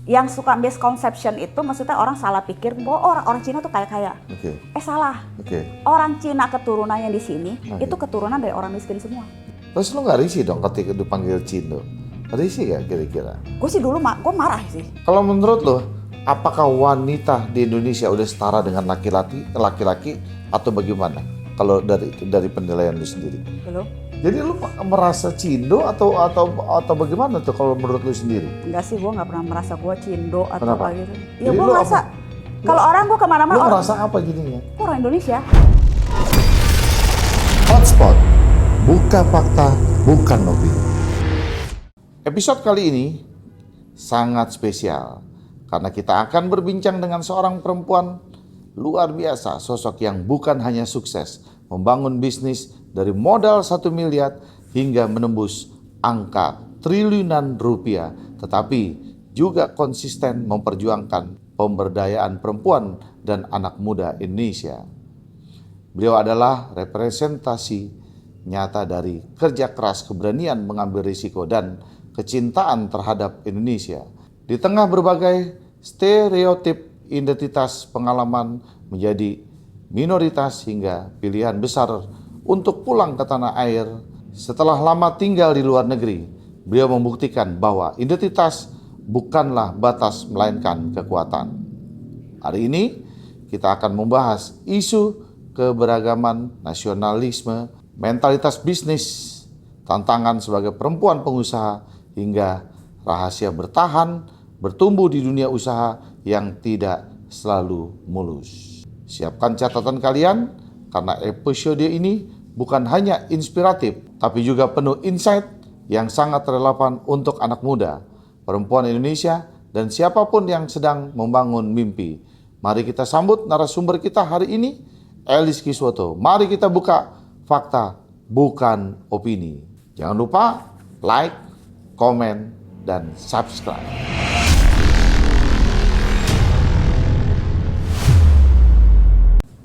Yang suka misconception itu maksudnya orang salah pikir bahwa orang Cina tuh kaya-kaya. Salah. Orang Cina keturunannya di sini itu keturunan dari orang miskin semua. Terus lu nggak risih dong ketika dipanggil Cindo? Risih gak kira-kira? Gue sih dulu gue marah sih. Kalau menurut lo, apakah wanita di Indonesia udah setara dengan laki-laki atau bagaimana? Kalau dari penilaian lu sendiri? Belum. Jadi lu merasa Cindo atau bagaimana tuh kalau menurut lu sendiri? Enggak sih, gue nggak pernah merasa gue Cindo atau Kenapa? apa gitu. Ya gue merasa kalau orang gue kemana-mana. Lu merasa apa jadinya? Orang Indonesia. Hotspot, buka fakta, bukan opini. Episode kali ini sangat spesial karena kita akan berbincang dengan seorang perempuan luar biasa, sosok yang bukan hanya sukses membangun bisnis dari modal 1 miliar hingga menembus angka triliunan rupiah, tetapi juga konsisten memperjuangkan pemberdayaan perempuan dan anak muda Indonesia. Beliau adalah representasi nyata dari kerja keras, keberanian mengambil risiko, dan kecintaan terhadap Indonesia. Di tengah berbagai stereotip identitas, pengalaman menjadi minoritas hingga pilihan besar untuk pulang ke tanah air. Setelah lama tinggal di luar negeri, beliau membuktikan bahwa identitas bukanlah batas melainkan kekuatan. Hari ini kita akan membahas isu keberagaman, nasionalisme, mentalitas bisnis, tantangan sebagai perempuan pengusaha, hingga rahasia bertahan, bertumbuh di dunia usaha yang tidak selalu mulus. Siapkan catatan kalian, karena episode ini bukan hanya inspiratif, tapi juga penuh insight yang sangat relevan untuk anak muda, perempuan Indonesia, dan siapapun yang sedang membangun mimpi. Mari kita sambut narasumber kita hari ini, Elis Kiswoto. Mari kita buka fakta, bukan opini. Jangan lupa like, komen, dan subscribe.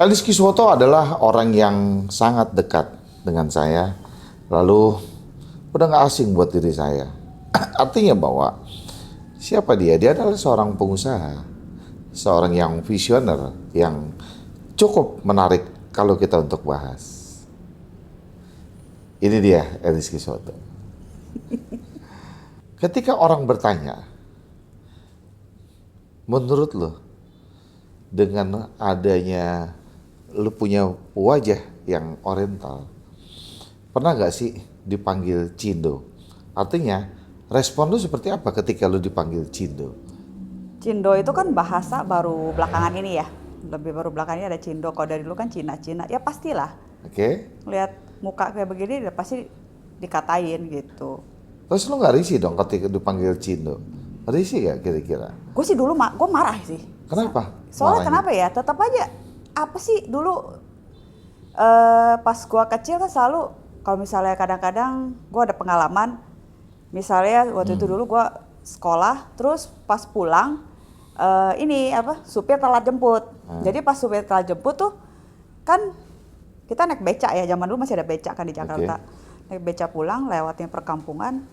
Elis Kiswoto adalah orang yang sangat dekat dengan saya, lalu udah gak asing buat diri saya. Artinya bahwa siapa dia? Dia adalah seorang pengusaha, seorang yang visioner, yang cukup menarik kalau kita untuk bahas. Ini dia Elis Kiswoto. Ketika orang bertanya, menurut lo, dengan adanya lu punya wajah yang oriental, pernah gak sih dipanggil Cindo? Artinya, respon lu seperti apa ketika lu dipanggil Cindo? Cindo itu kan bahasa baru belakangan ini ya. Lebih baru belakangan ini ada Cindo. Kalau dari dulu kan Cina. Ya pastilah. Lihat muka kayak begini udah pasti dikatain gitu. Terus lu gak risih dong ketika dipanggil Cindo? Risih gak kira-kira? Gue sih dulu gue marah sih. Kenapa? Soalnya kenapa ya? Tetap aja apa sih dulu pas gue kecil kan selalu kalau misalnya kadang-kadang gue ada pengalaman, misalnya waktu itu dulu gue sekolah terus pas pulang supir telat jemput. Jadi pas supir telat jemput tuh kan kita naik becak ya, zaman dulu masih ada becak kan di Jakarta. Naik becak pulang lewatin perkampungan.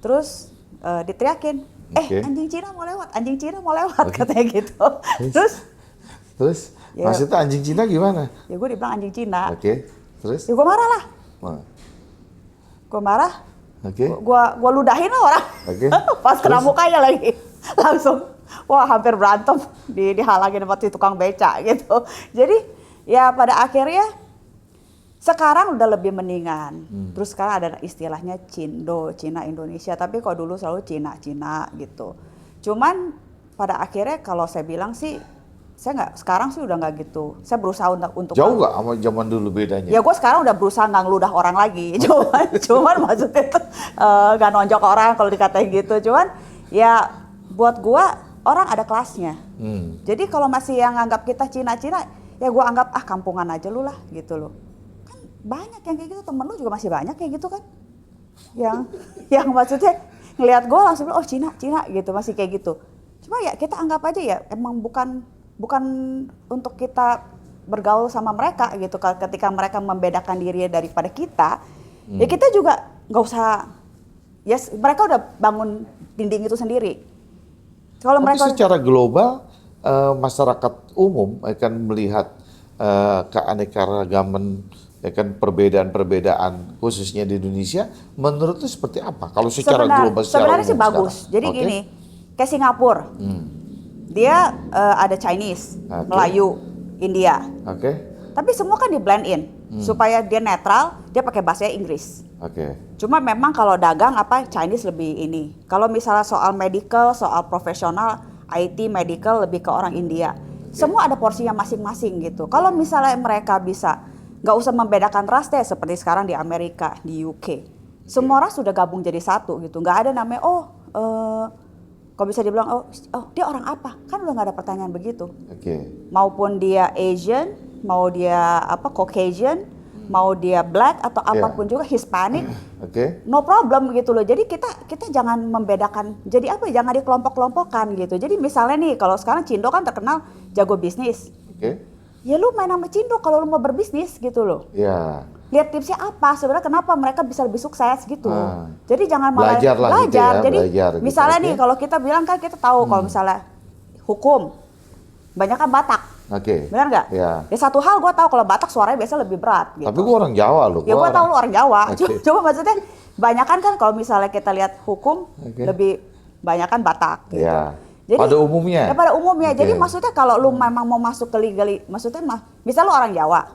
Terus diteriakin, anjing Cina mau lewat katanya gitu. Terus ya, maksudnya anjing Cina gimana? Ya gue dibilang anjing Cina. Terus? Ya gue marah lah. Gue marah. Gue ludahin lah orang. Pas kena mukanya lagi. Langsung, wah hampir berantem. Dihalangin sama tukang becak gitu. Jadi ya pada akhirnya sekarang udah lebih mendingan. Terus sekarang ada istilahnya Cindo, Cina Indonesia. Tapi kalau dulu selalu Cina gitu. Cuman pada akhirnya kalau saya bilang sih, sekarang sih udah nggak gitu. Saya berusaha untuk jauh nggak sama zaman dulu bedanya? Ya gue sekarang udah berusaha nggak ngeludah orang lagi. Cuman maksudnya itu nggak nonjok orang kalau dikatain gitu. Cuman ya buat gue orang ada kelasnya. Jadi kalau masih yang anggap kita Cina, ya gue anggap kampungan aja lu lah gitu loh. Kan banyak yang kayak gitu, temen lu juga masih banyak kayak gitu kan. Yang maksudnya ngelihat gue langsung bilang, oh Cina gitu, masih kayak gitu. Cuma ya kita anggap aja ya emang bukan untuk kita bergaul sama mereka gitu. Ketika mereka membedakan diri daripada kita, ya kita juga nggak usah. Mereka udah bangun dinding itu sendiri. Kalau Tapi mereka secara global masyarakat umum akan melihat keanekaragaman, ya kan, perbedaan-perbedaan khususnya di Indonesia, menurut lu seperti apa? Kalau secara global, secara sebenarnya sih umum bagus. sekarang? Jadi Oke. gini, kayak Singapura, dia ada Chinese, Oke. Melayu, India. Oke, Tapi semua kan di blend in supaya dia netral, dia pakai bahasa Inggris. oke, Cuma memang kalau dagang apa Chinese lebih ini. Kalau misalnya soal medical, soal profesional, IT, medical lebih ke orang India. Semua ada porsinya masing-masing gitu. Kalau misalnya mereka bisa nggak usah membedakan ras deh seperti sekarang di Amerika, di UK. Semua ras sudah gabung jadi satu gitu. Nggak ada namanya kalau bisa dibilang oh dia orang apa? Kan udah nggak ada pertanyaan begitu. oke. Maupun dia Asian, mau dia Caucasian, mau dia black atau apapun juga Hispanic, Oke. no problem gitu loh. Jadi kita jangan membedakan. Jadi jangan dikelompok-kelompokkan gitu. Jadi misalnya nih kalau sekarang Cindo kan terkenal jago bisnis. Oke. Ya lu main sama Cindo kalau lu mau berbisnis gitu loh. Ya. Lihat tipsnya apa sebenarnya kenapa mereka bisa lebih sukses gitu. Jadi jangan malah Belajar lah gitu ya, Jadi belajar gitu, misalnya oke. nih kalau kita bilang kan kita tahu kalau misalnya hukum banyak kan Batak. Oke. Benar nggak? Ya. Ya satu hal gue tahu kalau Batak suaranya biasa lebih berat gitu. Tapi gua orang Jawa loh. Ya gue tahu lu orang Jawa. Oke. Coba maksudnya banyakan kan kalau misalnya kita lihat hukum Oke. lebih banyakan Batak gitu. Ya. Pada umumnya. Ya pada umumnya. Oke. Jadi maksudnya kalau lu memang mau masuk ke maksudnya misal lu orang Jawa.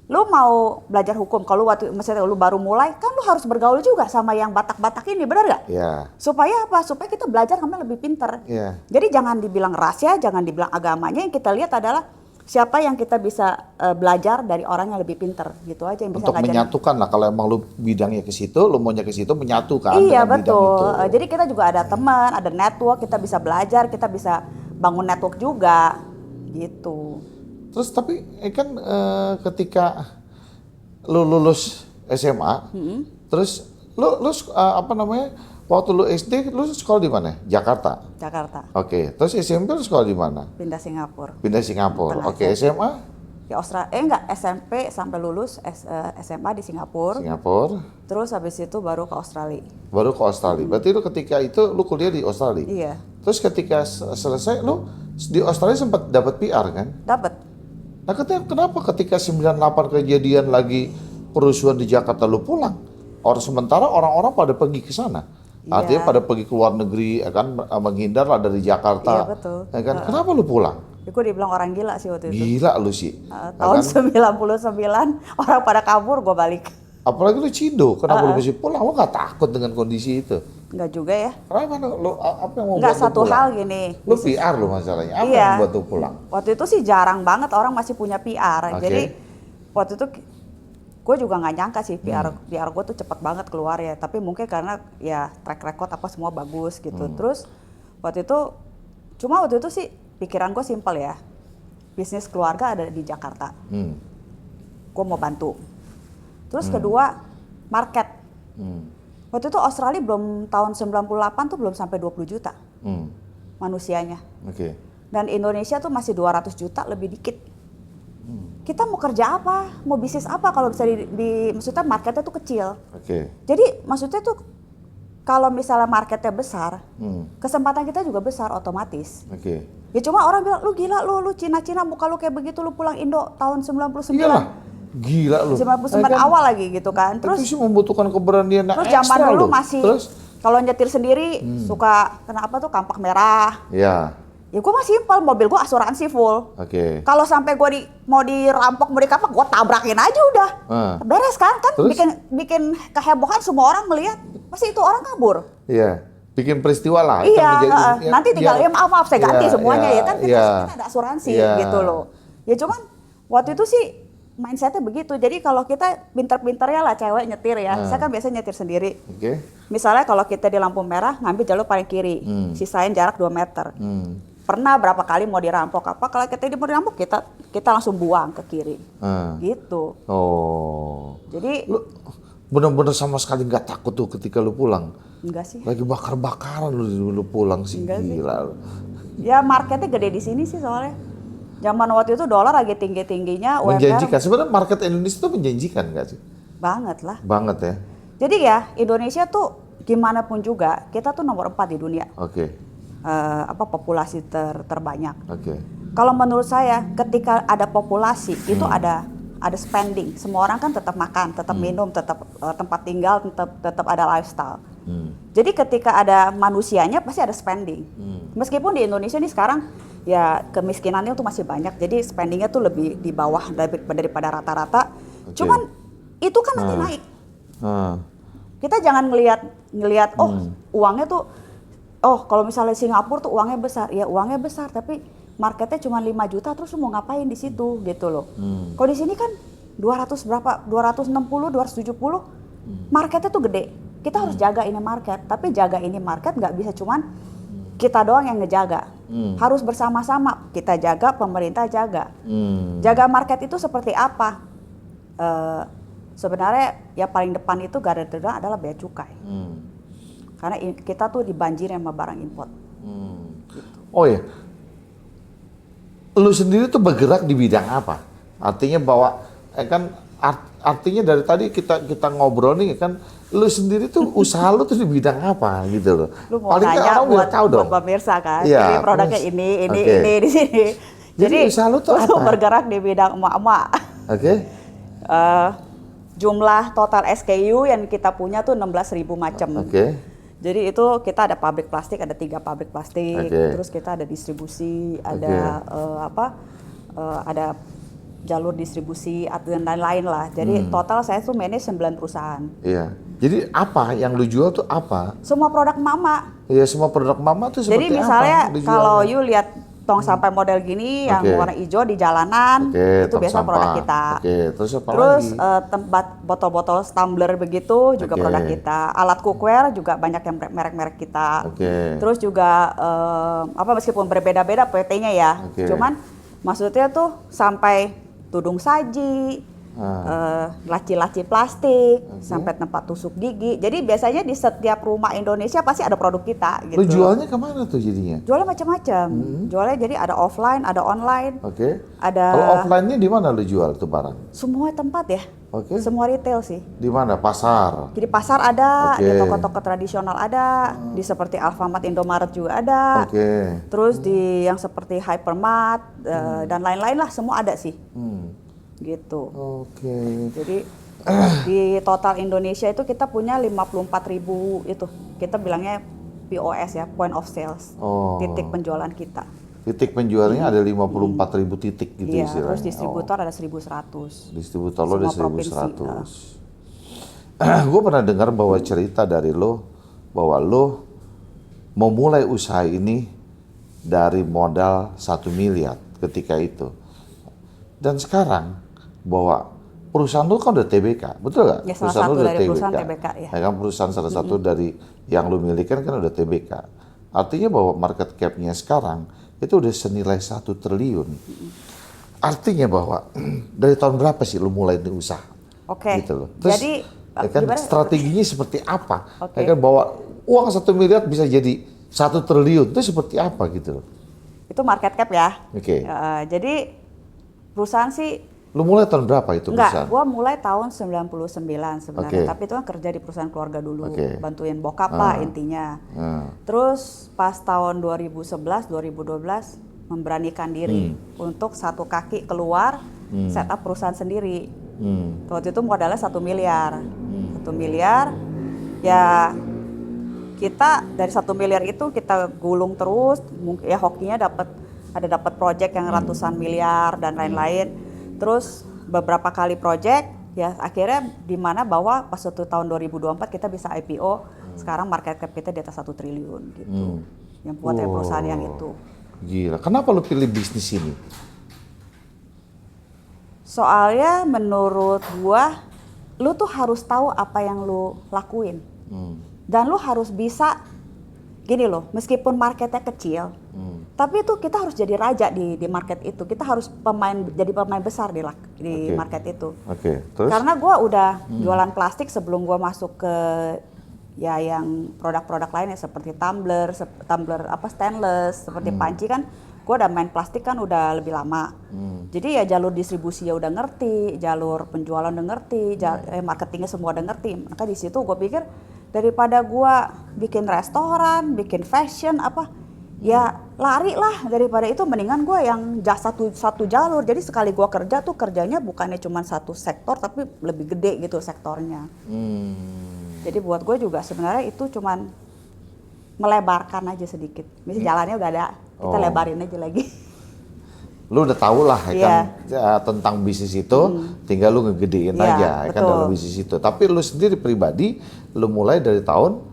Lu mau belajar hukum kalau misalnya lu baru mulai kan lu harus bergaul juga sama yang Batak-Batak ini, benar nggak? Ya. Supaya apa? Supaya kita belajar sampai lebih pinter. Iya. Jadi jangan dibilang rasnya, jangan dibilang agamanya. Yang kita lihat adalah siapa yang kita bisa belajar dari orang yang lebih pinter, gitu aja yang bisa Untuk ngajarin. menyatukan lah, kalau emang lu bidangnya ke situ, lu maunya ke situ, menyatukan Iya dengan bidang betul. itu. Jadi kita juga ada teman, ada network, kita bisa belajar, kita bisa bangun network juga, gitu. Terus tapi kan ketika lu lulus SMA, terus lu apa namanya, waktu lu SD lu sekolah di mana? Jakarta. Jakarta, Oke. Terus SMP lu sekolah di mana? pindah Singapura. Pindah Singapura. Tengah Oke. SMA? Di Australia, enggak SMP sampai lulus SMA di Singapura. Singapura. Terus habis itu baru ke Australia. Baru ke Australia. Berarti lu ketika itu lu kuliah di Australia. Iya, Terus ketika selesai lu di Australia sempat dapat PR kan? dapat. Nah, kenapa ketika 98 kejadian lagi perusuhan di Jakarta lu pulang? Sementara orang-orang pada pergi ke sana. Iya. Artinya pada pergi ke luar negeri, ya kan, menghindar lah dari Jakarta. Iya, betul. Ya kan? Kenapa lu pulang? Gue dibilang orang gila sih waktu itu. Gila lu sih. Ya Tahun kan? 99 orang pada kabur, gue balik. Apalagi lu Cindo, kenapa lu mesti pulang? Lu gak takut dengan kondisi itu? Enggak juga ya. Kenapa lu, apa yang mau Enggak, buat lu satu pulang? hal gini. Lu PR lu masalahnya, apa Iya. yang buat lu pulang? Waktu itu sih jarang banget orang masih punya PR. Oke. Jadi waktu itu gue juga nggak nyangka sih PR gue tuh cepet banget keluar ya. Tapi mungkin karena ya track record apa semua bagus gitu. Terus waktu itu sih pikiran gue simpel ya. Bisnis keluarga ada di Jakarta. Gue mau bantu. Terus kedua market. Waktu itu Australia belum tahun 98 tuh belum sampai 20 juta manusianya. Oke. Dan Indonesia tuh masih 200 juta lebih dikit. Kita mau kerja apa? Mau bisnis apa kalau bisa maksudnya marketnya tuh kecil. Oke. Jadi maksudnya tuh kalau misalnya marketnya besar, kesempatan kita juga besar otomatis. Oke. Ya cuma orang bilang, lu gila lu Cina-Cina muka lu kayak begitu, lu pulang Indo tahun 99. Iyalah, gila lu. 99 Kan? awal lagi gitu kan. Terus Terus sih membutuhkan keberanian yang terus zaman ekstra dulu lu. masih Terus? kalau nyetir sendiri suka kenapa tuh kampak merah. Ya. Ya gue masih simpel, mobil gue asuransi full. Oke. Kalau sampai gue mau dirampok, mau dikapak, gue tabrakin aja udah. Beres kan? Kan Terus? bikin kehebohan, semua orang melihat. Pasti itu orang kabur. Iya. Bikin peristiwa lah. Kan Iya, menjadi- nanti tinggal ya maaf saya ganti Iya, semuanya iya, ya kan iya. kita ada asuransi Iya. gitu loh. Ya cuman waktu itu sih mindsetnya begitu. Jadi kalau kita pinter-pinternya lah cewek nyetir ya. Saya kan biasa nyetir sendiri. Oke. Misalnya kalau kita di lampu merah ngambil jalur paling kiri, sisain jarak 2 meter. Pernah berapa kali mau dirampok apa, kalau kita mau dirampok kita langsung buang ke kiri. Gitu. Oh. Jadi Lu bener-bener sama sekali nggak takut tuh ketika lu pulang? enggak sih. Lagi bakar-bakaran lu pulang sih. Enggak sih. Gila lu. Ya marketnya gede di sini sih soalnya. Zaman waktu itu dolar lagi tinggi-tingginya, UMR Menjanjikan. Sebenarnya market Indonesia tuh menjanjikan nggak sih? banget lah. Banget ya. Jadi ya Indonesia tuh gimana pun juga kita tuh nomor 4 di dunia. Oke. populasi terbanyak. Oke. Kalau menurut saya, ketika ada populasi itu ada spending. Semua orang kan tetap makan, tetap minum, tetap tempat tinggal, tetap ada lifestyle. Jadi ketika ada manusianya pasti ada spending. Meskipun di Indonesia nih sekarang ya kemiskinannya tuh masih banyak, jadi spendingnya tuh lebih di bawah daripada rata-rata. Cuman itu kan nanti naik. Kita jangan ngelihat uangnya tuh, kalau misalnya Singapura tuh uangnya besar, ya uangnya besar tapi marketnya cuma 5 juta, terus lu mau ngapain di situ gitu loh. Kalau di sini kan 260, 270, marketnya tuh gede. Kita harus jaga ini market, tapi jaga ini market nggak bisa cuman kita doang yang ngejaga. Harus bersama-sama, kita jaga, pemerintah jaga. Jaga market itu seperti apa? Sebenarnya ya paling depan itu garda terdepan adalah bea cukai. Karena kita tuh dibanjiri sama barang import. Oh ya, lu sendiri tuh bergerak di bidang apa? Artinya bahwa artinya dari tadi kita ngobrol nih kan, lu sendiri tuh usaha lu tuh di bidang apa gitu loh. Lu mau Paling nanya orang tahu dong. buat pemirsa kan, Ya, jadi produknya ini di sini. Jadi usaha lu tuh apa? Bergerak di bidang emak-emak. Oke. Jumlah total SKU yang kita punya tuh 16.000 macam. Oke. Jadi itu kita ada pabrik plastik, ada 3 pabrik plastik. Terus kita ada distribusi, ada ada jalur distribusi dan lain-lain lah. Jadi total saya tuh manage 9 perusahaan. Iya. Jadi apa yang lu jual tuh apa? Semua produk mama. Iya, semua produk mama tuh seperti apa? Jadi misalnya kalau you lihat tong sampah model gini yang warna hijau di jalanan, itu biasa produk kita. Terus apa Terus lagi? tempat botol-botol tumbler begitu juga produk kita. Alat cookware juga banyak yang merek-merek kita. Terus juga meskipun berbeda-beda PT-nya ya. Cuman maksudnya tuh sampai tudung saji, laci-laci plastik, sampai tempat tusuk gigi. Jadi biasanya di setiap rumah Indonesia pasti ada produk kita gitu. Lu jualnya kemana tuh jadinya? Jualnya macam-macam. Jualnya jadi ada offline, ada online. Ada. Kalau offline-nya di mana lu jual tuh barang? Semua tempat ya. Semua retail sih. Di mana? Pasar? Jadi pasar ada, di toko-toko tradisional ada, di seperti Alfamart, Indomaret juga ada. Terus di yang seperti Hypermart dan lain-lain lah semua ada sih. Gitu. Jadi di total Indonesia itu kita punya 54.000 itu. Kita bilangnya POS ya, point of sales. Titik penjualan kita. Titik penjualnya ada 54.000 titik gitu iya, istilahnya. Terus distributor ada 1.100. Distributor lo ada 1.100. Gue pernah dengar bahwa cerita dari lo bahwa lo memulai usaha ini dari modal 1 miliar ketika itu. Dan sekarang bahwa perusahaan lo kan udah TBK, betul nggak? Ya, salah satu dari perusahaan TBK ya. Kan perusahaan salah satu dari yang lo miliki kan udah TBK. Artinya bahwa market cap-nya sekarang itu udah senilai 1 triliun. Artinya bahwa dari tahun berapa sih lo mulai ini usaha? Gitu loh. Terus, jadi strateginya seperti apa? Kan bahwa uang 1 miliar bisa jadi 1 triliun itu seperti apa gitu loh? Itu market cap ya. Jadi perusahaan sih. Lu mulai tahun berapa itu perusahaan? Enggak, gua mulai tahun 99 sebenarnya. Tapi itu kan kerja di perusahaan keluarga dulu, bantuin bokap lah intinya. Terus pas tahun 2011, 2012 memberanikan diri untuk 1 kaki keluar, setup perusahaan sendiri. Waktu itu modalnya 1 miliar. 1 miliar, ya kita dari 1 miliar itu kita gulung terus, ya hokinya dapat project yang ratusan miliar dan lain-lain. Terus beberapa kali project, ya akhirnya di mana bahwa pas waktu tahun 2024 kita bisa IPO, sekarang market cap kita di atas 1 triliun gitu. Yang buat perusahaan yang itu. Gila, kenapa lu pilih bisnis ini? Soalnya menurut gua, lu tuh harus tahu apa yang lu lakuin. Dan lu harus bisa, gini loh, meskipun marketnya kecil, tapi itu kita harus jadi raja di market itu. Kita harus jadi pemain besar di market itu. Terus? Karena gue udah jualan plastik sebelum gue masuk ke ya yang produk-produk lainnya seperti tumbler stainless, seperti panci kan. Gue udah main plastik kan udah lebih lama. Jadi ya jalur distribusi ya udah ngerti, jalur penjualan udah ngerti, marketingnya semua udah ngerti. Maka di situ gue pikir daripada gue bikin restoran, bikin fashion Ya lari lah, daripada itu mendingan gue yang satu jalur. Jadi sekali gue kerja tuh kerjanya bukannya cuma satu sektor tapi lebih gede gitu sektornya. Jadi buat gue juga sebenarnya itu cuman melebarkan aja sedikit. Misalnya jalannya udah ada, kita lebarin aja lagi. Lu udah tahu lah ya kan tentang bisnis itu, tinggal lu ngegedein aja ya kan dalam bisnis itu. Tapi lu sendiri pribadi, lu mulai dari tahun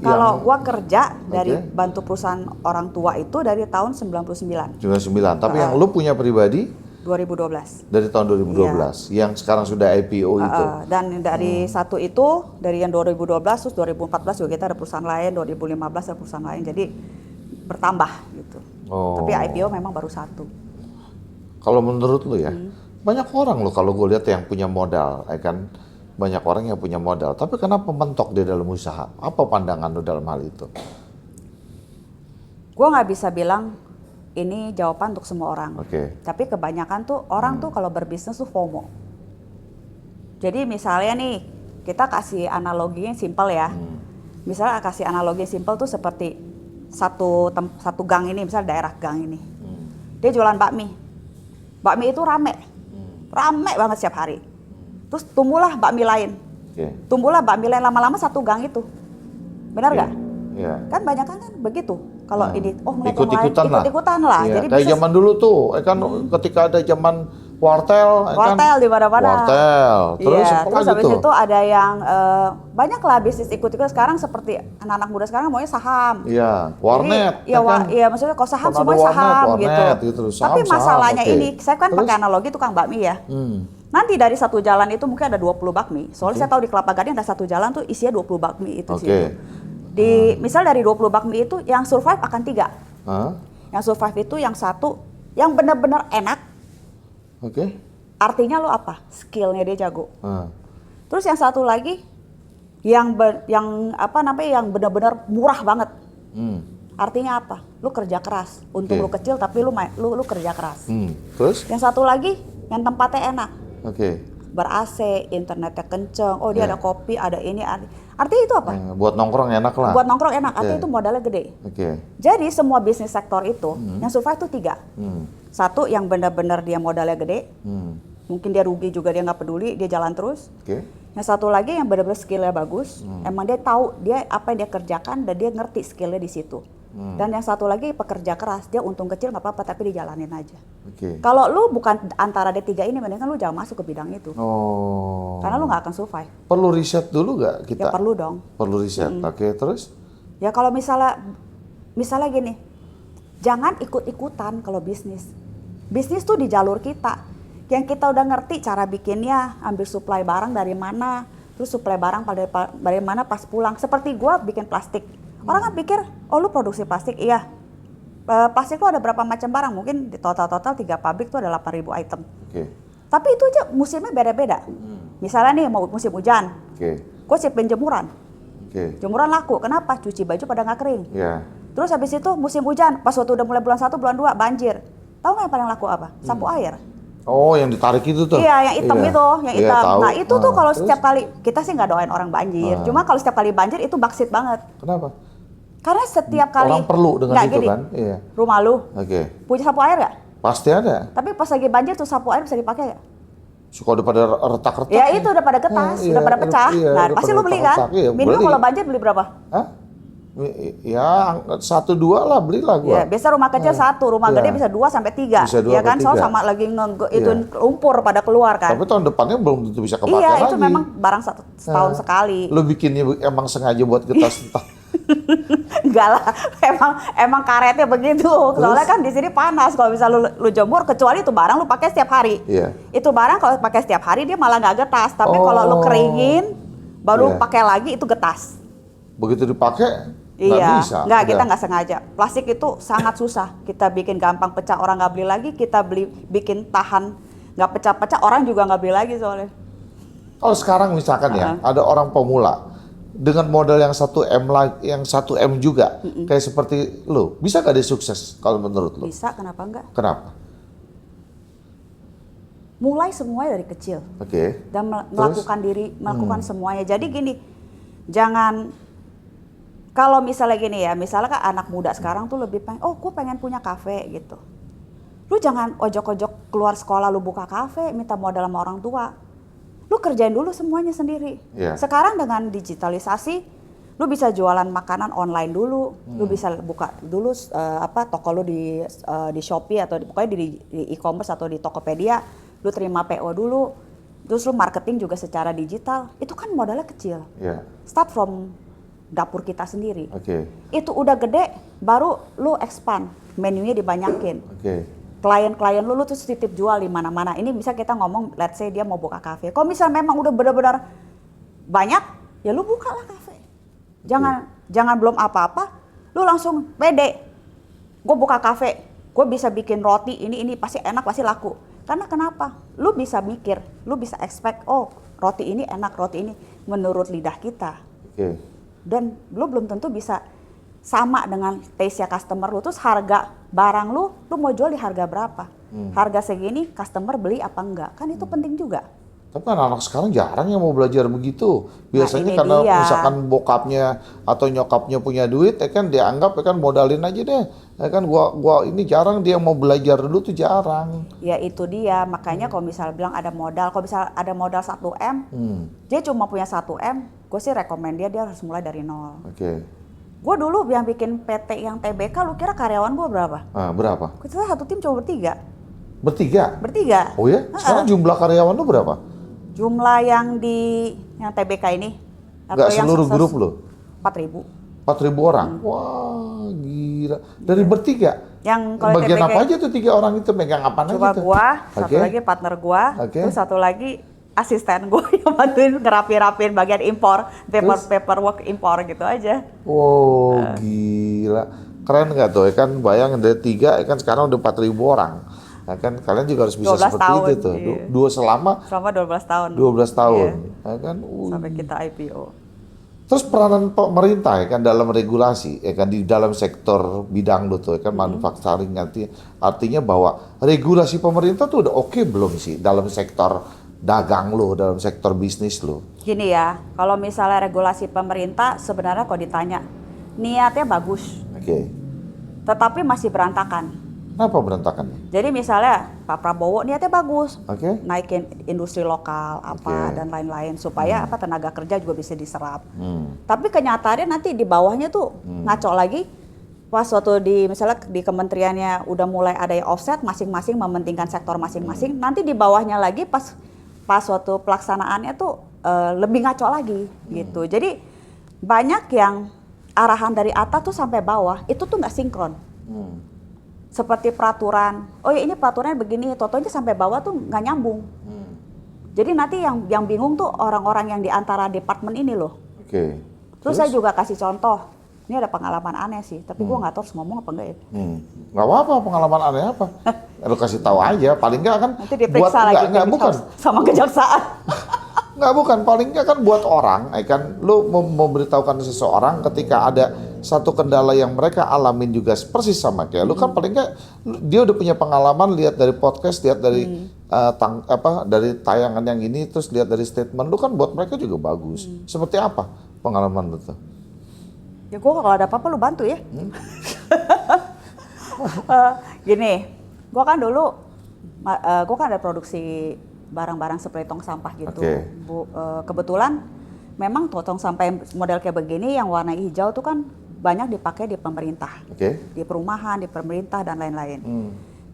kalau gua kerja dari bantu perusahaan orang tua itu dari tahun 99. 99. Tapi yang lu punya pribadi 2012. dari tahun 2012 yang sekarang sudah IPO itu. Dan dari satu itu, dari yang 2012 terus 2014 juga kita ada perusahaan lain, 2015 ada perusahaan lain. Jadi bertambah gitu. Tapi IPO memang baru satu. Kalau menurut lu ya, banyak orang lo kalau gue lihat yang punya modal, ya kan, banyak orang yang punya modal. Tapi kenapa mentok di dalam usaha? Apa pandangan lu dalam hal itu? Gue nggak bisa bilang ini jawaban untuk semua orang. Tapi kebanyakan tuh orang tuh kalau berbisnis tuh FOMO. Jadi misalnya nih, kita kasih analogi yang simpel ya. Misalnya kasih analogi yang simpel tuh seperti satu gang ini, misalnya daerah gang ini. Dia jualan bakmi. Bakmi itu rame banget setiap hari. Terus tumbuhlah bakmi lain, tumbuhlah bakmi lain, lama-lama satu gang itu, benar nggak? Kan banyak kan begitu. Kalau ini, ikut-ikutan lah. Jadi kayak zaman dulu tuh, kan ketika ada zaman wartel di mana-mana. Terus habis itu ada yang banyak lah bisnis ikut-ikut sekarang seperti anak-anak muda sekarang maunya saham. Warnet. Iya, maksudnya kalau saham semua saham gitu. Tapi masalahnya ini, saya kan pakai analogi tukang bakmi ya. Nanti dari satu jalan itu mungkin ada 20 bakmi. Soalnya saya tahu di Kelapa Gading ada satu jalan tuh isinya 20 bakmi itu sih. Misal dari 20 bakmi itu yang survive akan 3. Yang survive itu yang satu yang benar-benar enak. Artinya lo apa? Skillnya dia jago. Terus yang satu lagi yang benar-benar murah banget. Artinya apa? Lu kerja keras. Untung lu kecil tapi lu kerja keras. Terus? Yang satu lagi yang tempatnya enak. Ber-AC, internetnya kenceng. Oh dia ada kopi, ada ini. Artinya itu apa? Buat nongkrong enak lah. Buat nongkrong enak. Artinya itu modalnya gede. Jadi semua bisnis sektor itu yang survive itu 3. Satu yang benar-benar dia modalnya gede. Mungkin dia rugi juga dia nggak peduli, dia jalan terus. Yang satu lagi yang benar-benar skillnya bagus. Emang dia tahu dia apa yang dia kerjakan dan dia ngerti skillnya di situ. Dan yang satu lagi pekerja keras, dia untung kecil nggak apa-apa tapi dijalanin aja. Kalau lu bukan antara D3 ini, mendingan lu jangan masuk ke bidang itu. Karena lu nggak akan survive. Perlu riset dulu nggak kita? Ya perlu dong. Perlu riset. Terus? Ya kalau misalnya gini, jangan ikut-ikutan kalau bisnis. Bisnis tuh di jalur kita. Yang kita udah ngerti cara bikinnya, ambil supply barang dari mana, terus supply barang dari mana pas pulang. Seperti gua bikin plastik. Orang kan pikir, oh lu produksi plastik, iya. Plastik lu ada berapa macam barang? Mungkin di total 3 pabrik tuh ada 8.000 item. Tapi itu aja musimnya beda-beda. Misalnya nih mau musim hujan, gue siapin jemuran. Jemuran laku, kenapa? Cuci baju pada nggak kering. Terus habis itu musim hujan, pas waktu udah mulai bulan 1, bulan 2 banjir. Tahu nggak yang paling laku apa? Sapu air. Oh, yang ditarik itu tuh? Iya, yang hitam itu, yang hitam. Nah itu tuh kalau setiap kali, kita sih nggak doain orang banjir. Cuma kalau setiap kali banjir itu baksit banget. Kenapa? Karena setiap kali orang perlu dengan itu gini, kan? Rumah lu punya sapu air nggak? Pasti ada. Tapi pas lagi banjir tuh sapu air bisa dipakai nggak? Suka udah pada retak-retak. Ya itu udah pada getas, udah pada pecah. Nah pasti lu beli kan? Minimal kalau banjir beli berapa? Ya 1-2 lah belilah gua. Biasa rumah kecil 1, rumah gede bisa 2 sampai 3. Ya kan? Soal sama lagi itu lumpur pada keluar kan. Tapi tahun depannya belum tentu bisa kepake lagi. Iya, itu memang barang setahun sekali. Lu bikinnya emang sengaja buat getas. Enggak lah, emang karetnya begitu. Soalnya kan di sini panas. Kalau bisa lu jemur, kecuali itu barang lu pakai setiap hari. Itu barang kalau pakai setiap hari dia malah nggak getas. Tapi kalau lu keringin, baru pakai lagi itu getas. Begitu dipakai, bisa. Kita nggak sengaja. Plastik itu sangat susah. Kita bikin gampang pecah, orang nggak beli lagi. Kita bikin tahan, nggak pecah-pecah, orang juga nggak beli lagi soalnya. Kalau sekarang misalkan ada orang pemula dengan modal yang 1M juga, kayak seperti lu, bisa gak dia sukses kalau menurut lu? Bisa, kenapa enggak? Kenapa? Mulai semuanya dari kecil. Dan melakukan semuanya. Jadi gini, jangan Kalau misalnya gini ya, misalnya kan anak muda sekarang tuh lebih pengen, oh gue pengen punya kafe gitu. Lu jangan ojok-ojok keluar sekolah lu buka kafe, minta modal sama orang tua. Lu kerjain dulu semuanya sendiri. Iya. Sekarang dengan digitalisasi, lu bisa jualan makanan online dulu, lu bisa buka dulu toko lu di Shopee atau pokoknya di e-commerce atau di Tokopedia, lu terima PO dulu, terus lu marketing juga secara digital. Itu kan modalnya kecil. Iya. Start from dapur kita sendiri. Oke. Itu udah gede, baru lu expand, menunya dibanyakin. Oke. Klien-klien lu tuh titip jual di mana-mana. Ini bisa kita ngomong, let's say dia mau buka kafe. Kalau misal memang udah benar-benar banyak, ya lu buka lah kafe. Jangan belum apa-apa, lu langsung pede. Gue buka kafe, gue bisa bikin roti, ini pasti enak, pasti laku. Karena kenapa? Lu bisa mikir, lu bisa expect, oh roti ini enak, roti ini menurut lidah kita. Oke. Dan lu belum tentu bisa sama dengan taste-nya customer lu. Terus harga barang lu mau jual di harga berapa? Harga segini customer beli apa enggak? Kan itu penting juga. Tapi kan anak sekarang jarang yang mau belajar begitu. Biasanya ini karena dia. misalkan bokapnya atau nyokapnya punya duit, ya kan dianggap ya kan modalin aja deh. Ya kan gua ini jarang dia mau belajar dulu tuh jarang. Ya itu dia, makanya kalau misal bilang ada modal, kalau misal ada modal 1M, dia cuma punya 1M, gue sih rekomen dia harus mulai dari nol. Oke. Gue dulu yang bikin PT yang TBK, lu kira karyawan gue berapa? Berapa? Kita satu tim cuma bertiga. Bertiga? Oh ya? Sekarang jumlah karyawan lu berapa? Jumlah yang TBK ini. Nggak yang seluruh sukses, grup lo? 4.000. 4.000 orang? Wah, gila. Dari bertiga? Yang kalau bagian TBK, apa aja tuh 3 orang itu? Megang apaan aja coba tuh? gua, satu lagi partner gua, terus satu lagi asisten gua yang bantuin ngerapi-rapin bagian impor, paperwork impor gitu aja. Wow, gila. Keren nggak tuh? Ya kan bayangin dari 3, ya kan sekarang udah 4.000 orang. Nah kan kalian juga harus bisa 12 seperti tahun, itu tuh. iya. Selama 12 tahun. 12 tahun. Iya. Ya kan? Sampai kita IPO. Terus peranan pemerintah ya kan dalam regulasi ya kan di dalam sektor bidang lo tuh ya kan manufacturing artinya bahwa regulasi pemerintah tuh udah oke belum sih dalam sektor dagang lo, dalam sektor bisnis lo? Gini ya, kalau misalnya regulasi pemerintah sebenarnya kalau ditanya niatnya bagus. Oke. Tetapi masih berantakan. Kenapa berantakan? Jadi misalnya Pak Prabowo niatnya bagus, Oke. naikin industri lokal apa Oke. dan lain-lain supaya tenaga kerja juga bisa diserap. Tapi kenyataannya nanti di bawahnya tuh ngaco lagi. Pas waktu misalnya di kementeriannya udah mulai ada yang offset, masing-masing mementingkan sektor masing-masing. Nanti di bawahnya lagi pas waktu pelaksanaannya tuh lebih ngaco lagi gitu. Jadi banyak yang arahan dari atas tuh sampai bawah itu tuh nggak sinkron. Seperti peraturan, oh ya ini peraturannya begini, totonya sampai bawah tuh nggak nyambung. Jadi nanti yang bingung tuh orang-orang yang di antara departemen ini loh. Oke. Terus saya juga kasih contoh, ini ada pengalaman aneh sih, tapi gua nggak tahu harus ngomong apa enggak ya. Nggak apa-apa, pengalaman aneh apa? Lu kasih tahu aja, paling nggak kan Nanti diperiksa lagi bukan. sama kejaksaan. Nggak, bukan, paling nggak kan buat orang, kan lu memberitahukan seseorang ketika ada satu kendala yang mereka alamin juga persis sama kayak lu kan paling nggak dia udah punya pengalaman, lihat dari podcast, lihat dari dari tayangan yang ini, terus lihat dari statement lu kan buat mereka juga bagus. Seperti apa pengalaman lu tuh? Ya gua kalau ada apa-apa lu bantu ya. Gini, gua kan dulu gua kan ada produksi barang-barang seperti tong sampah gitu. Oke. Kebetulan memang tong sampah yang model kayak begini yang warna hijau tuh kan banyak dipakai di pemerintah. Oke. Di perumahan, di pemerintah dan lain-lain.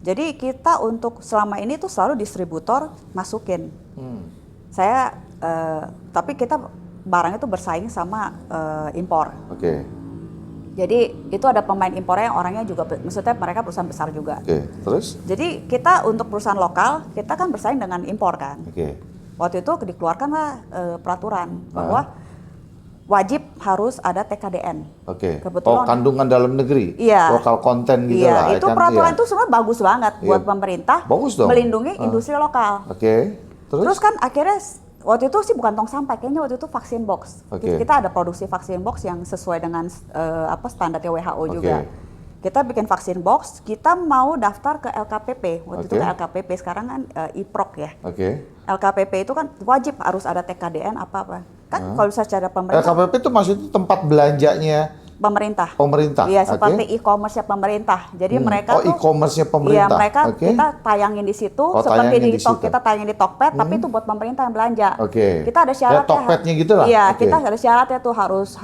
Jadi kita untuk selama ini tuh selalu distributor masukin. Saya tapi kita barangnya tuh bersaing sama impor. Oke. Jadi itu ada pemain impornya yang orangnya juga, maksudnya mereka perusahaan besar juga. Oke. Terus? Jadi kita untuk perusahaan lokal, kita kan bersaing dengan impor kan. Oke. Waktu itu dikeluarkanlah peraturan bahwa wajib harus ada TKDN. Oke. Kebetulan, kandungan dalam negeri. Iya. Lokal konten gitu iya, lah. itu kan? peraturan Iya. itu sebenarnya bagus banget buat pemerintah. Bagus dong. Melindungi industri lokal. Oke. Terus kan akhirnya waktu itu sih bukan tong sampah, kayaknya waktu itu vaksin box. Oke. Kita ada produksi vaksin box yang sesuai dengan standarnya WHO juga. Kita bikin vaksin box, kita mau daftar ke LKPP. Waktu itu ke LKPP, sekarang kan IPROK ya. Oke. LKPP itu kan wajib harus ada TKDN apa-apa. Kan kalau secara pemerintah. LKPP itu maksudnya tempat belanjanya Pemerintah. Pemerintah. Iya, seperti Oke. e-commerce-nya pemerintah. Jadi mereka Oh, tuh e-commerce-nya iya, pemerintah. mereka Oke. kita tayangin di situ Oh, seperti tayangin di di situ. kita tayangin di Tokped, tapi itu buat pemerintah yang belanja. Oke. Kita ada Ya, syaratnya. Tokped-nya gitu lah. Iya, Oke. kita ada syaratnya tuh harus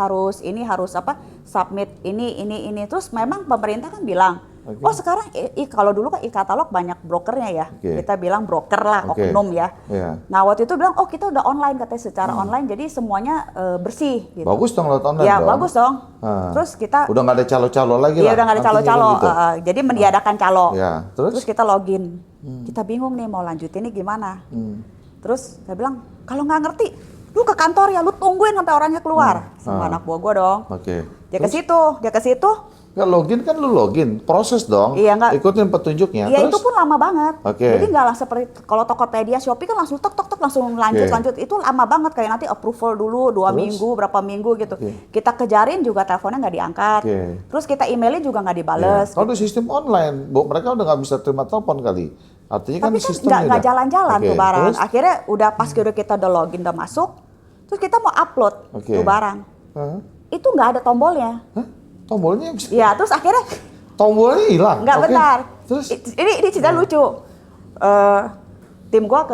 apa? Submit ini. Terus memang pemerintah kan bilang, Oke. oh sekarang kalau dulu kan e-katalog banyak brokernya ya. Oke. Kita bilang broker lah, Oke. oknum ya. Iya. Nah waktu itu bilang, oh kita udah online katanya secara online, jadi semuanya bersih. Gitu. Bagus dong lewat online Ya dong. bagus dong. Ah. Terus kita Udah nggak ada calo-calo lagi iya lah. udah nggak ada Artinya calo-calo, kan gitu. jadi meniadakan calo. Ya, terus? Terus kita login, kita bingung nih mau lanjutinnya gimana. Terus saya bilang kalau nggak ngerti, lu ke kantor ya, lu tungguin sampai orangnya keluar. Sama anak buah gua dong. Oke. Dia ke situ. Nggak login kan lu login, proses dong. Iya, nggak. Ikutin petunjuknya. Ya itu Terus? pun lama banget. Oke. Jadi nggak langsung seperti kalau Tokopedia, Shopee kan langsung tok langsung lanjut. Itu lama banget kayak nanti approval dulu 2 Terus? minggu, berapa minggu gitu. Oke. Kita kejarin juga teleponnya nggak diangkat. Oke. Terus kita emailin juga nggak dibales. Kalau di sistem online, mereka udah nggak bisa terima telepon kali. Artinya Tapi kan sistemnya nggak udah- jalan-jalan Oke, tuh barang. terus? Akhirnya udah pas kita udah login, udah masuk, terus kita mau upload Oke. tuh barang. Hah? Itu nggak ada tombolnya. Hah? Tombolnya bisa? Ya, terus akhirnya Tombolnya hilang. nggak Oke. bentar. Terus? Ini cerita lucu. Tim gua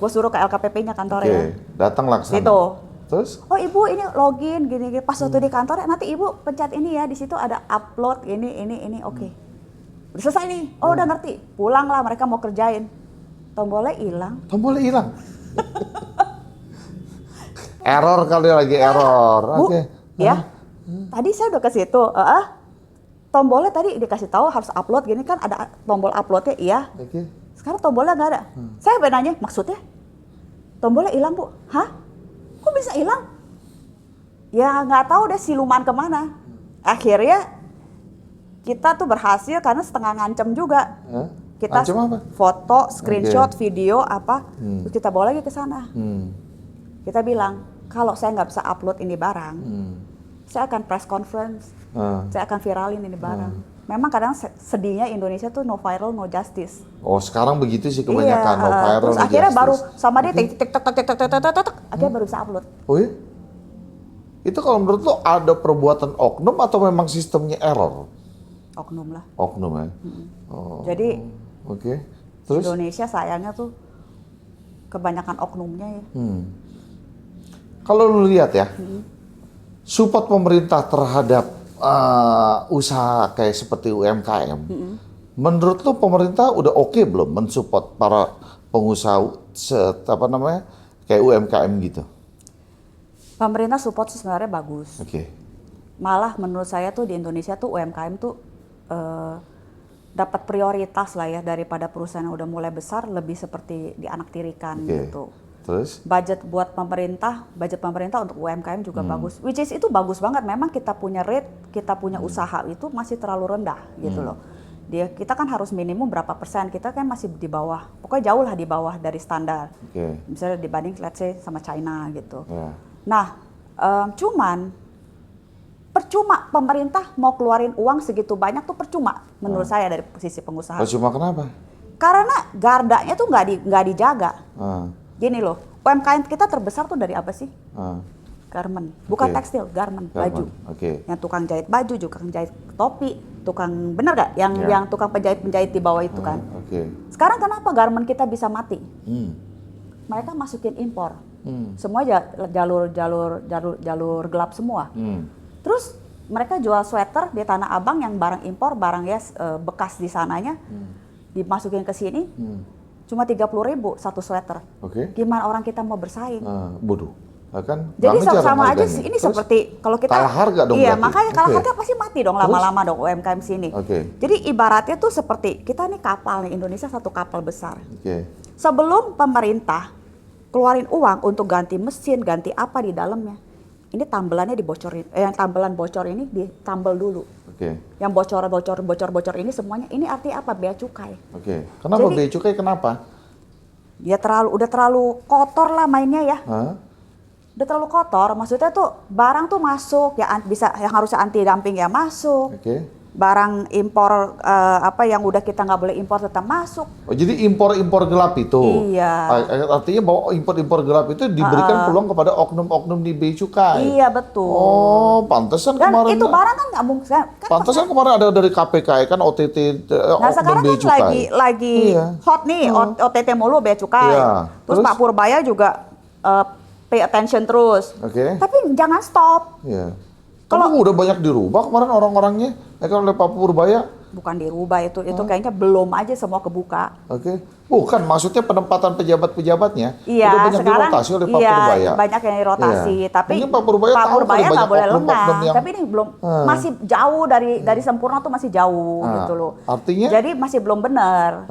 suruh ke LKPP-nya kantornya. Oke, datang laksana. Gitu. Terus? Oh ibu ini login gini. Pas waktu di kantor nanti ibu pencet ini ya, di situ ada upload ini. Oke. Udah selesai nih. Oh udah ngerti. Pulang lah, mereka mau kerjain. Tombolnya hilang. Tombolnya hilang. Error kali lagi error. Bu, Oke. ya. Tadi saya udah ke situ. Tombolnya tadi dikasih tahu harus upload gini kan ada tombol uploadnya, iya. Oke. Sekarang tombolnya nggak ada. Saya nanya, maksudnya? Tombolnya hilang bu? Hah? Kok bisa hilang? Ya nggak tahu deh siluman kemana. Akhirnya kita tuh berhasil karena setengah ngancem juga. Hah? Kita Ngancem apa? foto, screenshot, video apa, terus kita bawa lagi ke sana. Hmm. Kita bilang kalau saya nggak bisa upload ini barang, saya akan press conference, saya akan viralin ini barang. Memang kadang sedihnya Indonesia tuh no viral no justice. Oh, sekarang begitu sih kebanyakan no viral. Terus no akhirnya justice. baru sama dia akhirnya baru bisa upload. Oh iya? Itu kalau menurut lo ada perbuatan oknum atau memang sistemnya error? Oknum lah. Oknum ya? Oh, Jadi oke. Terus? Indonesia sayangnya tuh kebanyakan oknumnya ya. Kalau lu lihat ya, support pemerintah terhadap usaha kayak seperti UMKM, menurut lu pemerintah udah oke belum mensupport para pengusaha kayak UMKM gitu? Pemerintah support sih sebenarnya bagus. Oke. Malah menurut saya tuh di Indonesia tuh UMKM tuh dapat prioritas lah ya daripada perusahaan yang udah mulai besar, lebih seperti dianaktirikan Oke. gitu. Terus? Budget pemerintah untuk UMKM juga bagus. Which is itu bagus banget. Memang kita punya rate, kita punya usaha itu masih terlalu rendah gitu loh. Kita kan harus minimum berapa persen, kita kan masih di bawah. Pokoknya jauh lah di bawah dari standar. Oke. Misalnya dibanding let's say sama China gitu. Ya. Nah, cuman percuma pemerintah mau keluarin uang segitu banyak tuh percuma menurut saya dari sisi pengusaha. Cuma kenapa? Karena gardanya tuh nggak dijaga. Gini loh, UMKM kita terbesar tuh dari apa sih? Garment, bukan Oke. tekstil, garment, baju. Oke. Yang tukang jahit baju, juga tukang jahit topi, bener gak? Yang tukang penjahit di bawah itu kan. Oke. Sekarang kenapa garment kita bisa mati? Mereka masukin impor. Semua jalur gelap semua. Terus mereka jual sweater di Tanah Abang yang barang impor, barang ya bekas di sananya, dimasukin ke sini, cuma 30.000 satu sweater. Oke. Gimana orang kita mau bersaing? Bodoh. Kan Jadi nggak ngejar sama aja harganya. sih. Ini Terus? seperti kalau kita kalah harga dong iya, berarti. makanya kalah Oke. harga pasti mati dong lama-lama dong UMKM sini. Oke. Jadi ibaratnya tuh seperti kita nih kapal nih, Indonesia satu kapal besar. Oke. Sebelum pemerintah keluarin uang untuk ganti mesin, ganti apa di dalamnya, ini tambelannya dibocorin. Yang tambelan bocor ini ditambel dulu. Oke. Yang bocor ini semuanya, ini artinya apa? Bea cukai. Oke. Kenapa Jadi- bea cukai kenapa? Dia udah terlalu kotor lah mainnya ya. Hah? Udah terlalu kotor, maksudnya tuh barang tuh masuk ya bisa yang harusnya anti dumping ya masuk. Oke. barang impor apa yang udah kita nggak boleh impor tetap masuk. Oh, jadi impor-impor gelap itu. Iya. Artinya bahwa impor-impor gelap itu diberikan peluang kepada oknum-oknum di Bea Cukai. Iya betul. Oh, pantesan Dan kemarin. itu barang kan nggak mungkin. Kan Pantesan kemarin ada dari KPK kan OTT nah oknum sekarang Bea kan Cukai. lagi Iya. hot nih OTT mulu Bea Cukai. Iya. Terus Pak Purbaya juga pay attention terus. Oke. Tapi jangan stop. Iya. Kalau udah banyak dirubah kemarin orang-orangnya, kan oleh Pak Purbaya. Bukan dirubah itu kayaknya belum aja semua kebuka. Oke. Bukan, maksudnya penempatan pejabat-pejabatnya Iya, udah banyak sekarang dirotasi oleh Pak Purbaya. banyak yang dirotasi, Iya. tapi Mungkin Pak Purbaya tahu nggak banyak boleh oknum-oknum lengah. yang- Tapi ini belum masih jauh dari sempurna tuh masih jauh gitu loh. Artinya? Jadi masih belum benar.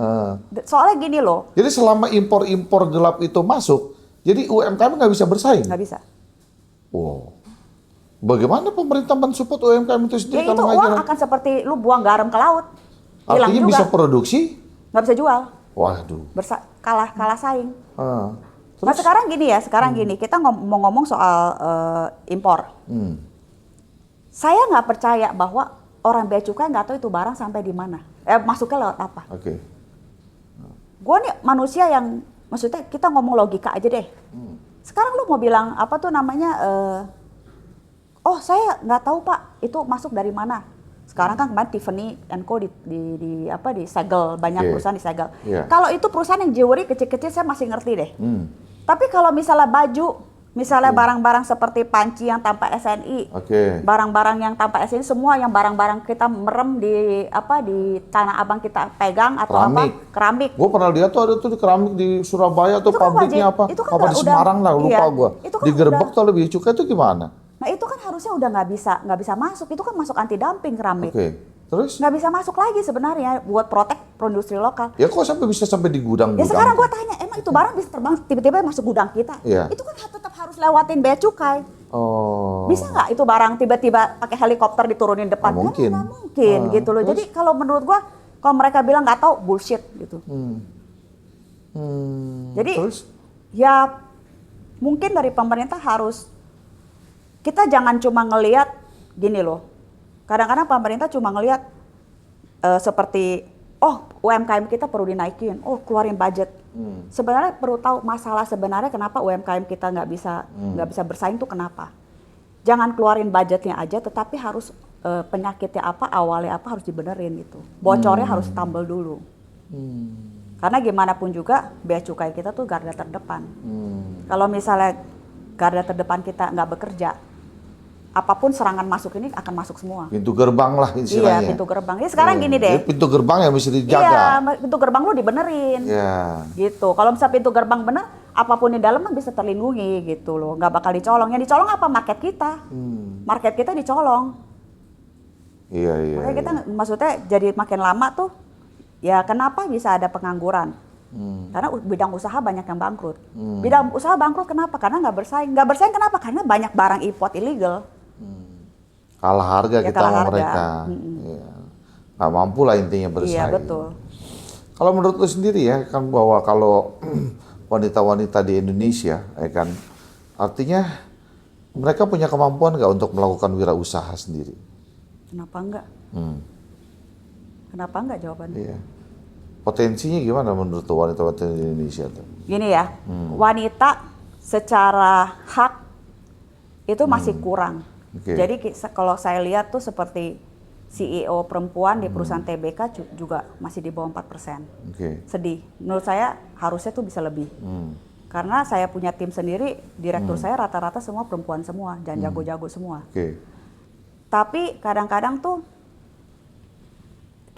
Soalnya gini loh, Jadi selama impor-impor gelap itu masuk, jadi UMKM nggak bisa bersaing. nggak bisa. Wow. Bagaimana pemerintah mensupport UMKM itu Ya sendiri itu kalau uang nggak jalan? akan seperti lu buang garam ke laut, hilang Artinya juga, bisa produksi? nggak bisa jual, Waduh. kalah saing. Ah. Nah sekarang gini ya, gini kita mau ngomong soal impor. Saya nggak percaya bahwa orang Bea Cukai nggak tahu itu barang sampai di mana, masuknya lewat apa. Oke. Gue nih manusia yang, maksudnya kita ngomong logika aja deh. Sekarang lu mau bilang apa tuh namanya, oh saya nggak tahu Pak, itu masuk dari mana. Sekarang kan kemarin Tiffany & Co disegel, banyak Oke. perusahaan disegel. Iya. Kalau itu perusahaan yang jewelry kecil-kecil saya masih ngerti deh. Tapi kalau misalnya baju, misalnya barang-barang seperti panci yang tanpa SNI, Oke. barang-barang yang tanpa SNI, semua yang barang-barang kita merem di Tanah Abang kita pegang atau keramik. Gue pernah lihat tuh ada tuh di keramik di Surabaya tuh Itu kan pabriknya wajib. apa? Itu kan Apa di udah- Semarang lah, lupa iya. gue. Itu kan Digerebek udah- tuh lebih cukai itu gimana? Nah itu kan harusnya udah nggak bisa masuk, itu kan masuk anti dumping keramik. Oke. Terus? Nggak bisa masuk lagi sebenarnya buat protek industri lokal. Ya kok bisa sampai di gudang-gudang? Ya sekarang gue tanya, emang itu barang bisa terbang tiba-tiba masuk gudang kita? Iya. Itu kan tetap harus lewatin Bea Cukai. Oh. Bisa nggak itu barang tiba-tiba pakai helikopter diturunin depan? Nggak mungkin. Kan nggak mungkin gitu loh. terus? Jadi kalau menurut gue, kalau mereka bilang nggak tahu, bullshit gitu. Jadi Terus? ya mungkin dari pemerintah harus, kita jangan cuma ngelihat gini loh. Kadang-kadang pemerintah cuma ngelihat seperti UMKM kita perlu dinaikin, keluarin budget. Sebenarnya perlu tahu masalah sebenarnya kenapa UMKM kita nggak bisa bersaing tuh kenapa. Jangan keluarin budgetnya aja, tetapi harus penyakitnya apa, awalnya apa harus dibenerin gitu. Bocornya harus tambal dulu. Karena gimana pun juga Bea Cukai kita tuh garda terdepan. Kalau misalnya garda terdepan kita nggak bekerja, apapun serangan masuk ini akan masuk semua. Pintu gerbang lah istilahnya. Iya, pintu gerbang. Ya sekarang gini deh. Jadi pintu gerbang yang mesti dijaga. Iya, pintu gerbang lu dibenerin. Iya. Gitu. Kalau misalnya pintu gerbang bener, apapun di dalam kan bisa terlindungi gitu loh. Nggak bakal dicolong. Yang dicolong apa? Market kita. Market kita dicolong. Iya. Makanya kita maksudnya jadi makin lama tuh, ya kenapa bisa ada pengangguran? Karena bidang usaha banyak yang bangkrut. Bidang usaha bangkrut kenapa? Karena nggak bersaing. Nggak bersaing kenapa? Karena banyak barang import ilegal. Kalah harga Ya, kita kalah sama harga. mereka. Iya. Nggak mampu lah intinya bersaing. Iya betul. Kalau menurut lu sendiri ya kan bahwa kalau wanita-wanita di Indonesia ya kan artinya mereka punya kemampuan nggak untuk melakukan wirausaha sendiri? Kenapa enggak? Kenapa enggak jawabannya? Iya. Potensinya gimana menurut lu wanita-wanita di Indonesia tuh? Gini ya, wanita secara hak itu masih kurang. Oke. Jadi kalau saya lihat tuh seperti CEO perempuan di perusahaan TBK juga masih di bawah 4%. Oke. Sedih. Menurut saya harusnya tuh bisa lebih. Karena saya punya tim sendiri, direktur saya rata-rata semua perempuan semua, dan jago-jago semua. Oke. Tapi kadang-kadang tuh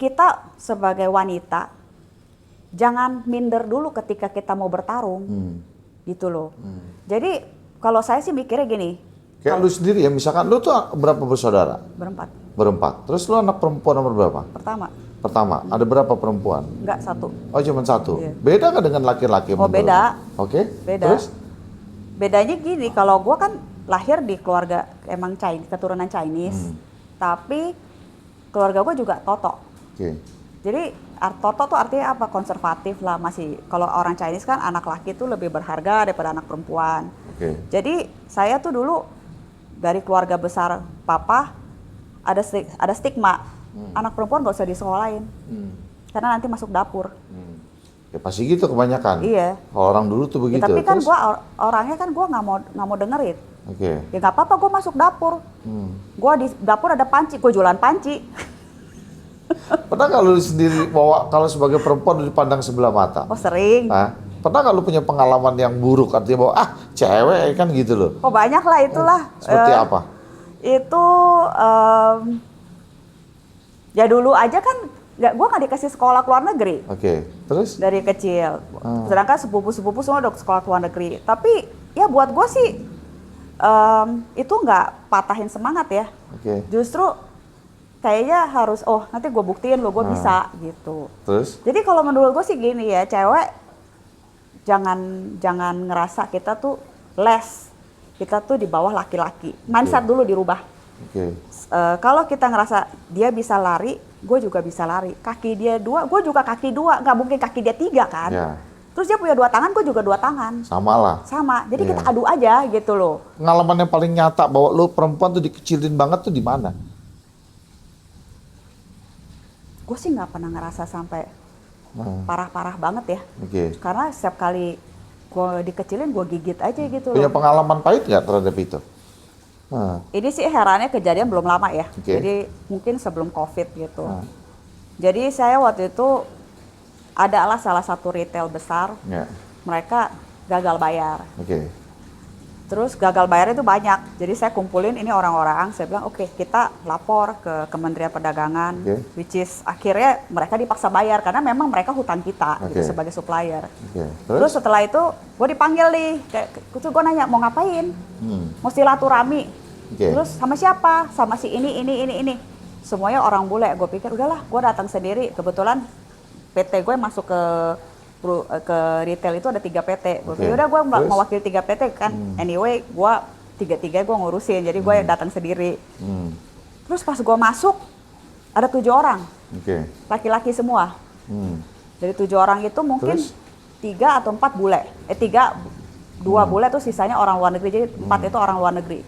kita sebagai wanita jangan minder dulu ketika kita mau bertarung. Gitu loh. Jadi kalau saya sih mikirnya gini. Kayak lu sendiri ya, misalkan lu tuh berapa bersaudara? Berempat. Terus lu anak perempuan nomor berapa? Pertama. Ada berapa perempuan? Enggak, satu. Oh, cuma satu. Iya. Beda nggak dengan laki-laki? Oh, menurut beda. lu? Oke. Beda. Terus? Bedanya gini, kalau gue kan lahir di keluarga emang keturunan Chinese, tapi keluarga gue juga Toto. Oke. Jadi Toto tuh artinya apa? Konservatif lah masih. Kalau orang Chinese kan anak laki tuh lebih berharga daripada anak perempuan. Oke. Jadi saya tuh dulu dari keluarga besar papa ada stigma anak perempuan nggak usah disekolahin, karena nanti masuk dapur. Ya pasti gitu kebanyakan. Iya. Kalau orang dulu tuh Ya, begitu. tapi kan Terus? orangnya kan gue nggak mau dengerin. Oke. Ya nggak apa-apa, gue masuk dapur. Gue di dapur ada panci, gue jualan panci. Pernah nggak lu sendiri bawa kalau sebagai perempuan lu dipandang sebelah mata? Oh sering. Hah? Pernah nggak lu punya pengalaman yang buruk artinya bahwa cewek kan gitu loh? Oh banyak lah itulah. Seperti apa? Itu ya dulu aja kan gue nggak dikasih sekolah ke luar negeri Oke. Terus? dari kecil. Sedangkan sepupu-sepupu semua udah sekolah ke luar negeri. Tapi ya buat gue sih itu nggak patahin semangat ya. Oke. Justru kayaknya harus nanti gue buktiin lo gue bisa gitu. Terus? Jadi kalau menurut gue sih gini ya, cewek jangan ngerasa kita tuh less, kita tuh di bawah laki-laki. Mindset dulu dirubah. Oke. Kalau kita ngerasa dia bisa lari, gue juga bisa lari. Kaki dia 2, gue juga kaki 2. Nggak mungkin kaki dia 3 kan? Ya. Terus dia punya 2 tangan, gue juga 2 tangan. Sama lah. Sama. Jadi Iya. kita adu aja gitu loh. Pengalaman yang paling nyata bahwa lu perempuan tuh dikecilin banget tuh di mana? Gue sih nggak pernah ngerasa sampai parah-parah banget ya. Oke. Karena setiap kali gue dikecilin, gue gigit aja gitu Punya loh. pengalaman pahit nggak terhadap itu? Ini sih herannya kejadian belum lama ya. Oke. Jadi mungkin sebelum COVID gitu. Jadi saya waktu itu adalah salah satu retail besar. Ya. Mereka gagal bayar. Oke. Terus gagal bayar itu banyak. Jadi saya kumpulin ini orang-orang. Saya bilang oke, kita lapor ke Kementerian Perdagangan. Oke. Which is akhirnya mereka dipaksa bayar karena memang mereka hutang kita Oke. gitu sebagai supplier. Oke. Terus setelah itu gue dipanggil nih. Terus gue nanya mau ngapain? Mau silaturahmi. Oke. Terus sama siapa? Sama si ini. Semuanya orang bule. Gue pikir udahlah, gue datang sendiri. Kebetulan PT gue masuk ke retail itu ada 3 PT. Gue Oke. pikir udah gue Terus? mewakili 3 PT kan. Anyway, gue tiga gue ngurusin. Jadi gue datang sendiri. Terus pas gue masuk ada 7 orang, Oke. laki-laki semua. Dari 7 orang itu mungkin Terus? 3 atau 4 bule. 2 bule tuh sisanya orang luar negeri. Jadi 4 itu orang luar negeri.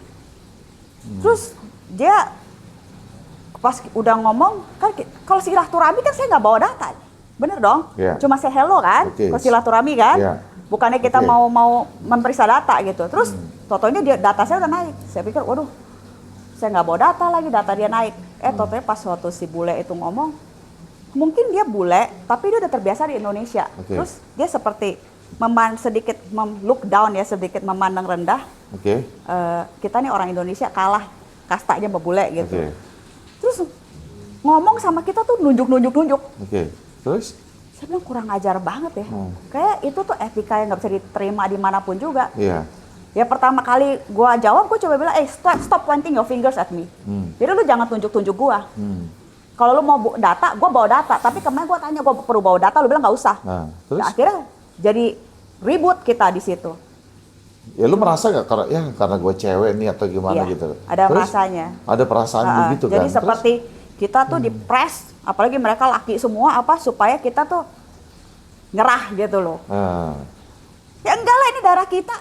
Terus dia pas udah ngomong kan kalau silaturahmi kan saya nggak bawa data, bener dong? Iya. Cuma say hello kan, Oke. kalau silaturahmi kan, Iya. bukannya kita Oke. mau memeriksa data gitu. Terus totonya data saya udah naik, saya pikir waduh, saya nggak bawa data lagi, data dia naik. Totonya pas waktu si bule itu ngomong, mungkin dia bule tapi dia udah terbiasa di Indonesia. Oke. Terus dia seperti sedikit look down ya, sedikit memandang rendah. Oke. Kita nih orang Indonesia kalah kastanya sama bule gitu. Oke. Terus ngomong sama kita tuh nunjuk. Oke. Terus? Saya bilang kurang ajar banget ya. Kayak itu tuh etika yang nggak bisa diterima dimanapun juga. Iya. Ya pertama kali gua jawab, gua coba bilang, stop pointing your fingers at me. Jadi lu jangan tunjuk gua. Kalau lu mau data, gua bawa data. Tapi kemarin gua tanya, gua perlu bawa data, lu bilang nggak usah. Nah, terus? Nah, akhirnya jadi ribut kita di situ. Ya lu merasa nggak karena gue cewek nih atau gimana Iya, gitu? ada Terus? rasanya. Ada perasaan begitu kan? Jadi seperti kita tuh dipres, apalagi mereka laki semua supaya kita tuh nyerah gitu loh. Ya enggak lah, ini darah kita,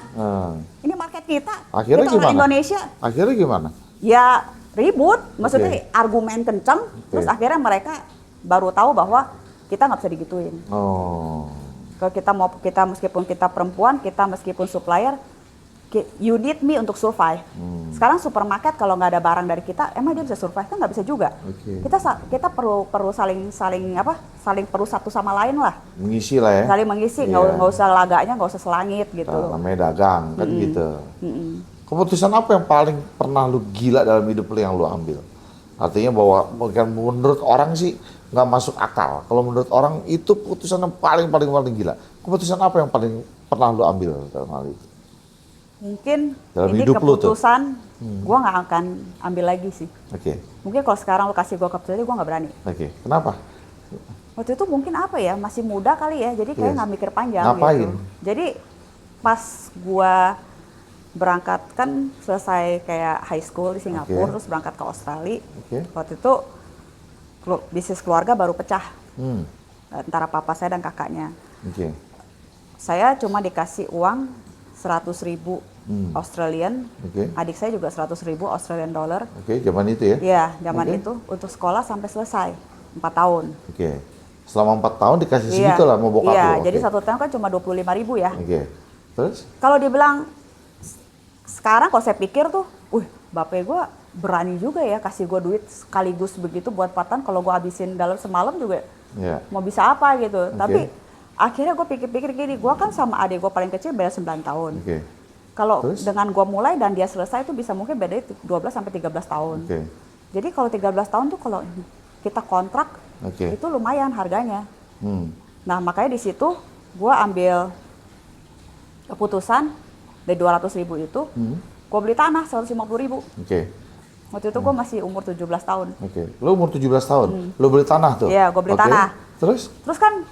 ini market kita, Akhirnya kita orang gimana? Indonesia. Akhirnya gimana? Ya ribut, maksudnya Oke. argumen kenceng, terus akhirnya mereka baru tahu bahwa kita nggak bisa digituin. Oh. Kalau kita meskipun kita perempuan, kita meskipun supplier, you need me untuk survive. Sekarang supermarket kalau nggak ada barang dari kita, emang dia bisa survive? Kan nggak bisa juga. Oke. Kita perlu saling perlu satu sama lain lah, Mengisi lah ya. saling mengisi, Iya. nggak usah laganya, nggak usah selangit gitu. Namanya dagang kan gitu. Keputusan apa yang paling pernah lu gila dalam hidup lu yang lu ambil? Artinya bahwa bukan menurut orang sih nggak masuk akal. Kalau menurut orang itu keputusan yang paling gila. Keputusan apa yang paling pernah lu ambil dalam hal itu? Mungkin Dalam ini hidup lu tuh. keputusan gue nggak akan ambil lagi sih. Oke. Mungkin kalau sekarang lu kasih gue keputusan, gue nggak berani. Oke. Kenapa? Waktu itu mungkin apa ya, masih muda kali ya, jadi kayak Yes. nggak mikir panjang Ngapain? gitu. Jadi pas gua berangkat kan selesai kayak high school di Singapura, Oke. terus berangkat ke Australia. Oke. Waktu itu bisnis keluarga baru pecah Hmm. antara papa saya dan kakaknya. Oke. Saya cuma dikasih uang 100.000 Australian. Oke. Adik saya juga 100.000 Australian dollar. Oke, zaman itu ya? Iya, zaman Oke. itu untuk sekolah sampai selesai 4 tahun. Oke. Selama 4 tahun dikasih segitu lah mau bokap Iya, lo. jadi Oke. satu tahun kan cuma 25.000 ya. Oke. Terus? Kalau dibilang sekarang kalau saya pikir tuh, bapak gue berani juga ya kasih gue duit sekaligus begitu buat 4 tahun. Kalau gue habisin dalam semalam juga Ya. mau bisa apa gitu. Oke. Tapi akhirnya gue pikir-pikir gini, gue kan sama adik gue paling kecil beda 9 tahun. Oke. Kalau Terus? dengan gue mulai dan dia selesai itu bisa mungkin beda 12 sampai 13 tahun. Oke. Jadi kalau 13 tahun tuh kalau kita kontrak Oke. itu lumayan harganya. Hmm. Nah makanya di situ gue ambil keputusan dari 200.000 itu, gue beli tanah 150.000. Oke. Waktu itu gue masih umur 17 tahun. Oke. Lo umur 17 tahun. Lo beli tanah tuh? Iya, gua beli Oke. tanah. Terus? Terus kan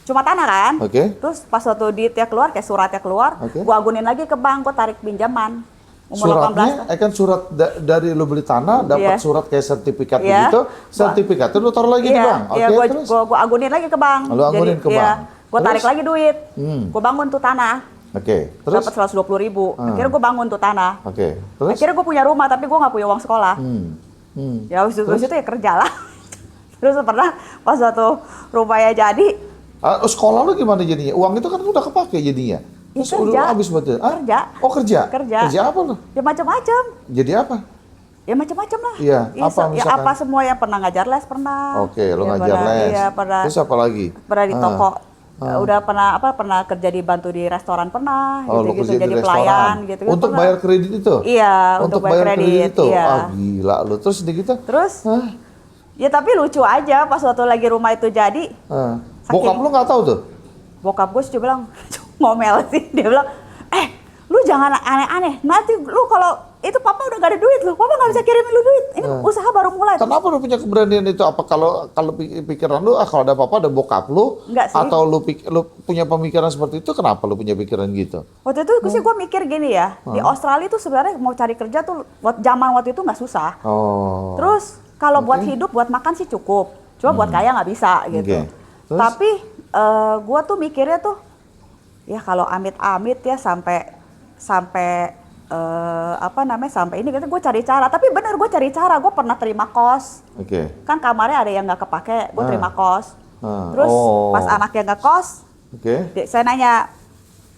cuma tanah kan? Oke. Terus pas waktu duitnya keluar, kayak suratnya keluar, Oke. gue agunin lagi ke bank, gue tarik pinjaman. Umur Suratnya, 18. kan surat dari lo beli tanah, dapat Iya. surat kayak sertifikat Iya. begitu, sertifikat itu lo taruh lagi di bank. Oke, Iya, terus? gue agunin lagi ke bank. Lo agunin ke bank. Gue tarik Terus? lagi duit. Hmm. Gue bangun tuh tanah. Oke, terus? Dapat 120.000. Akhirnya gue bangun tuh tanah. Oke, terus? Akhirnya gue punya rumah, tapi gue nggak punya uang sekolah. Ya habis itu ya kerja lah. Terus pernah pas waktu rumahnya jadi, Sekolah lo gimana jadinya? Uang itu kan udah kepake jadinya. Ya, Terus kerja. udah habis betul. Kerja. Oh kerja? Kerja. Kerja apa lo? ya macam-macam. Jadi apa? Ya macam-macam lah. Iya, apa ya misalkan? apa semua yang pernah ngajar les pernah. Oke, lo Ya, ngajar pernah, les. Iya, pernah. Terus apa lagi? Pernah di toko. Udah pernah kerja bantu di restoran pernah Oh, lo gitu-gitu kerja di jadi restoran. pelayan gitu. Untuk bayar kredit itu? Iya, untuk bayar kredit, itu? iya. Ah, gila lo. Terus di gitu? Terus ya tapi lucu aja pas waktu lagi rumah itu jadi, Bokap lo nggak tahu tuh? bokap gue sih bilang ngomel sih, dia bilang, lu jangan aneh-aneh, nanti lu kalau itu papa udah gak ada duit lu, papa nggak bisa kirimin lu duit, ini usaha baru mulai. Kenapa lu punya keberanian itu? Apa kalau pikiran lu, kalau ada apa-apa ada bokap lu? Enggak sih. Atau lu punya pemikiran seperti itu, kenapa lu punya pikiran gitu? Waktu itu sih gue mikir gini ya, di Australia tuh sebenarnya mau cari kerja tuh zaman waktu itu nggak susah. Oh. Terus kalau buat hidup, buat makan sih cukup, cuma buat kaya nggak bisa gitu. Oke. Terus? Tapi gue tuh mikirnya tuh, ya kalau amit-amit ya sampai sampai ini gitu gue cari cara. Tapi bener gue cari cara, gue pernah terima kos. Oke. Kan kamarnya ada yang nggak kepake, gue terima kos. Ah. Terus Oh. pas anaknya nggak kos, Oke. saya nanya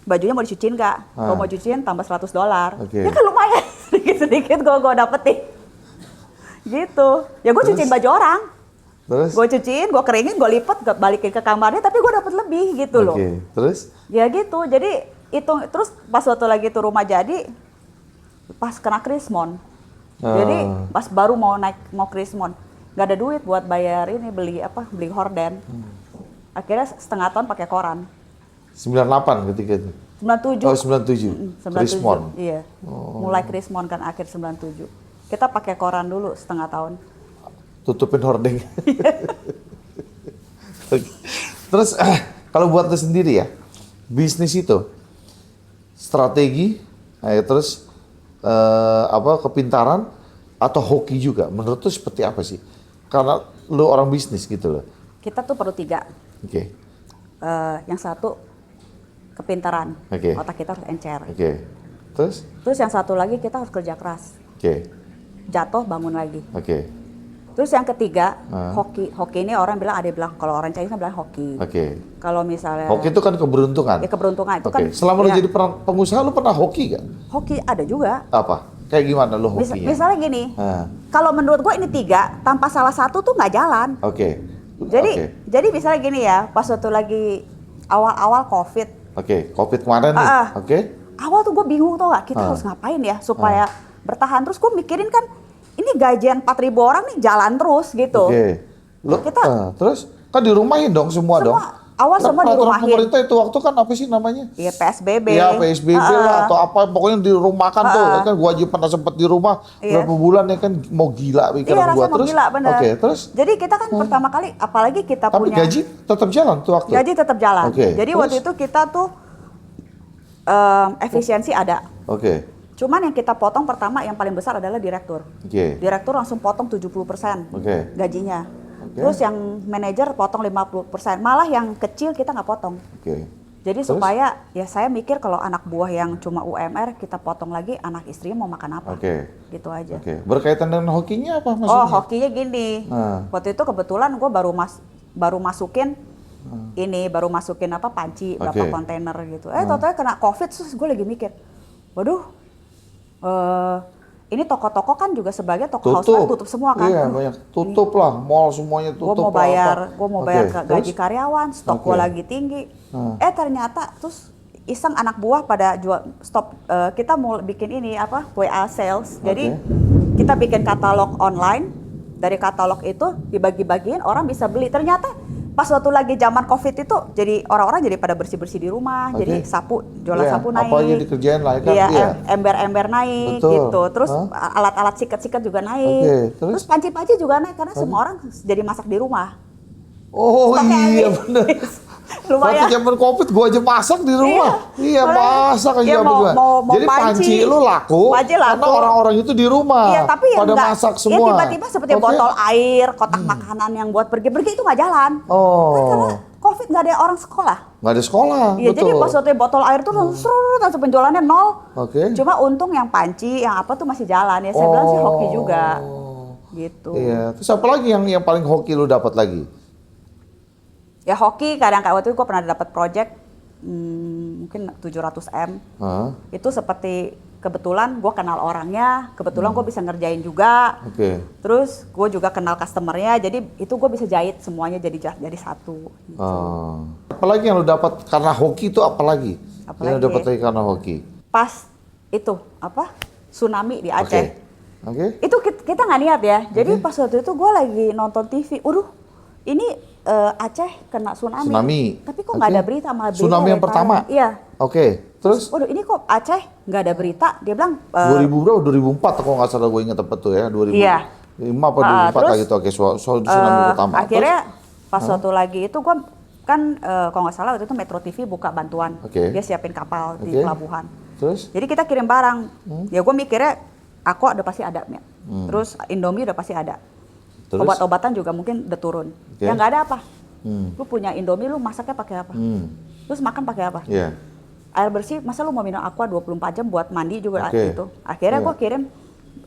bajunya mau dicuciin nggak? Kalau Ah. mau cuciin tambah $100. Oke. Ya kan lumayan, sedikit-sedikit gue dapetin. Gitu. Ya gue cuciin baju orang. Terus? Gue cuciin, gue keringin, gue lipet, gue balikin ke kamarnya, tapi gue dapet lebih gitu loh. Oke. Terus? Ya gitu, jadi itu terus pas waktu lagi itu rumah jadi, pas kena krismon. Jadi pas baru mau krismon, nggak ada duit buat bayar ini beli horden. Akhirnya setengah tahun pakai koran. 98 ketika itu. 97. Oh, 97. 97. Krismon. Iya. Mulai krismon kan akhir 97. Kita pakai koran dulu setengah tahun. Tutupin hordeng. Oke. Terus kalau buat lu sendiri ya, bisnis itu strategi, terus kepintaran atau hoki juga. Menurut lu seperti apa sih? Karena lu orang bisnis gitu loh. Kita tuh perlu 3. Oke. Yang satu kepintaran. Oke. Otak kita harus encer. Oke. Terus? Terus yang satu lagi kita harus kerja keras. Oke. Jatuh bangun lagi. Oke. Terus yang ketiga, hoki. Hoki ini orang bilang, ada yang bilang, kalau orang Chinese bilang hoki. Oke. Kalau misalnya Hoki itu kan keberuntungan. ya keberuntungan itu Oke. kan. Selama lu ya, jadi pengusaha lu pernah hoki gak? hoki ada juga. Apa? Kayak gimana lu hokinya? Misalnya gini, Ah. kalau menurut gue ini 3, tanpa salah satu tuh nggak jalan. Oke. Jadi Oke. jadi misalnya gini ya, pas waktu lagi awal-awal COVID, Oke, COVID kemarin nih. Oke. awal tuh gue bingung tuh nggak, kita harus ngapain ya supaya bertahan. Terus gue mikirin kan, ini gajian 4.000 orang nih jalan terus gitu. Oke. Lu, terus kan dirumahin dong semua dong. Awal semua Peraturan dirumahin. pemerintah itu waktu kan apa sih namanya? Iya PSBB. Ya PSBB lah atau apa, pokoknya dirumahkan tuh. Kan gua aja pernah sempat di rumah berapa bulan ya kan, mau gila Iya pikiran gua. rasanya mau Terus, gila bener. Oke, terus? Jadi kita kan pertama kali, apalagi kita Tapi punya gaji tetap jalan tuh waktu? gaji tetap jalan. Oke, Jadi terus? waktu itu kita tuh efisiensi ada. Oke. Cuman yang kita potong pertama yang paling besar adalah direktur. Oke. Direktur langsung potong 70% Oke. gajinya. Oke. Terus yang manajer potong 50%. Malah yang kecil kita nggak potong. Oke. Jadi Terus? supaya ya saya mikir kalau anak buah yang cuma UMR kita potong lagi, anak istrinya mau makan apa? Oke. Gitu aja. Oke. Berkaitan dengan hokinya apa Oh, maksudnya? hokinya gini. Waktu itu kebetulan gue baru masukin baru masukin apa panci berapa kontainer gitu. Totalnya kena COVID, terus gue lagi mikir, waduh, ini toko-toko kan juga sebagai toko housewares tutup semua kan. Iya, banyak tutup lah, mall semuanya tutup. Gue mau bayar gaji karyawan, stok gue lagi tinggi. Ternyata terus iseng anak buah pada jual stop. Kita mau bikin ini apa WA sales. Jadi kita bikin katalog online. Dari katalog itu dibagi-bagiin, orang bisa beli. Ternyata pas waktu lagi zaman COVID itu, jadi orang-orang jadi pada bersih-bersih di rumah. Jadi jualan sapu naik. Apa aja dikerjain lah kan? Iya, ember-ember naik. Betul. Gitu. Terus alat-alat sikat-sikat juga naik. Terus panci-panci juga naik karena semua orang jadi masak di rumah. Oh iya habis. benar. Lumayan. Waktu zaman COVID gua aja masak di rumah. Iya, masak aja mau jadi panci lu laku karena orang-orang itu di rumah. Iya, tapi pada masak semua. Tiba-tiba seperti botol air, kotak makanan yang buat pergi-pergi itu nggak jalan. Kan karena COVID nggak ada orang sekolah. Nggak ada sekolah, Iya, betul. jadi pas waktu botol air tuh langsung penjualannya nol. Cuma untung yang panci, yang apa tuh masih jalan. Ya saya bilang sih hoki juga. Gitu. Iya, terus apa lagi yang paling hoki lu dapat lagi? Ya hoki kadang waktu itu gue pernah dapat project mungkin 700M. Itu seperti kebetulan gue kenal orangnya, kebetulan gue bisa ngerjain juga. Terus gue juga kenal customernya, jadi itu gue bisa jahit semuanya jadi satu. Gitu. Apalagi yang lu dapat karena hoki itu apalagi? Yang lu dapat lagi karena hoki? Pas itu apa tsunami di Aceh. Itu kita nggak niat ya. Jadi pas waktu itu gue lagi nonton TV, ini Aceh kena tsunami. Tapi kok nggak ada berita malah berita. Tsunami yang pertama? Iya. Terus? Ini kok Aceh nggak ada berita? Dia bilang 2000 berapa? 2004 kalau nggak salah gue ingat tepat tuh ya. 2005 apa 2004 lah gitu. Soal tsunami pertama. Akhirnya pas waktu lagi itu gue kan kalau nggak salah waktu itu Metro TV buka bantuan. Dia siapin kapal di pelabuhan. Terus? Jadi kita kirim barang. Ya gue mikirnya Aqua udah pasti ada. Terus Indomie udah pasti ada. Obat-obatan juga mungkin udah turun. Ya nggak ada apa. Lu punya Indomie, lu masaknya pakai apa? Terus makan pakai apa? Air bersih, masa lu mau minum Aqua 24 jam buat mandi juga gitu. Akhirnya gue kirim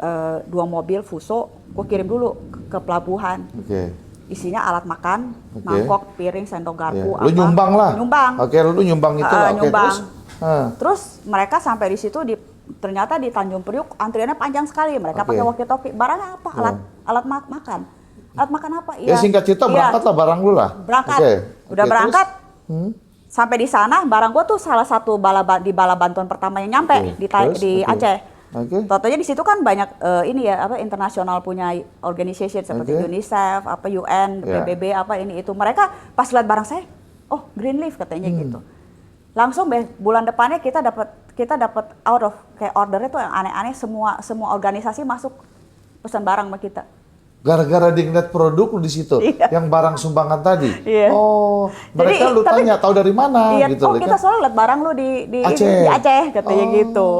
2 mobil Fuso, gue kirim dulu ke pelabuhan. Isinya alat makan, mangkok, piring, sendok garpu. Lu nyumbang lah? Nyumbang. Lu nyumbang itu lah. Nyumbang. Terus mereka sampai di situ ternyata di Tanjung Priuk antriannya panjang sekali. Mereka pakai walkie-talkie. Barangnya apa? Alat makan. Alat makan apa? Ya singkat cerita berangkat lah barang lu lah. Berangkat. Udah berangkat. Sampai di sana barang gua tuh salah satu di bala bantuan pertama yang nyampe di Aceh. Totalnya di situ kan banyak internasional punya organization seperti UNICEF, UN, PBB itu. Mereka pas lihat barang saya, oh Greenleaf katanya gitu. Langsung bulan depannya kita dapat out of kayak ordernya tuh yang aneh-aneh, semua organisasi masuk pesan barang sama kita. Gara-gara dia ngeliat produk lu di situ, yang barang sumbangan tadi. Oh, mereka lu tanya tahu dari mana gitu. Kita selalu lihat barang lu di Aceh katanya gitu.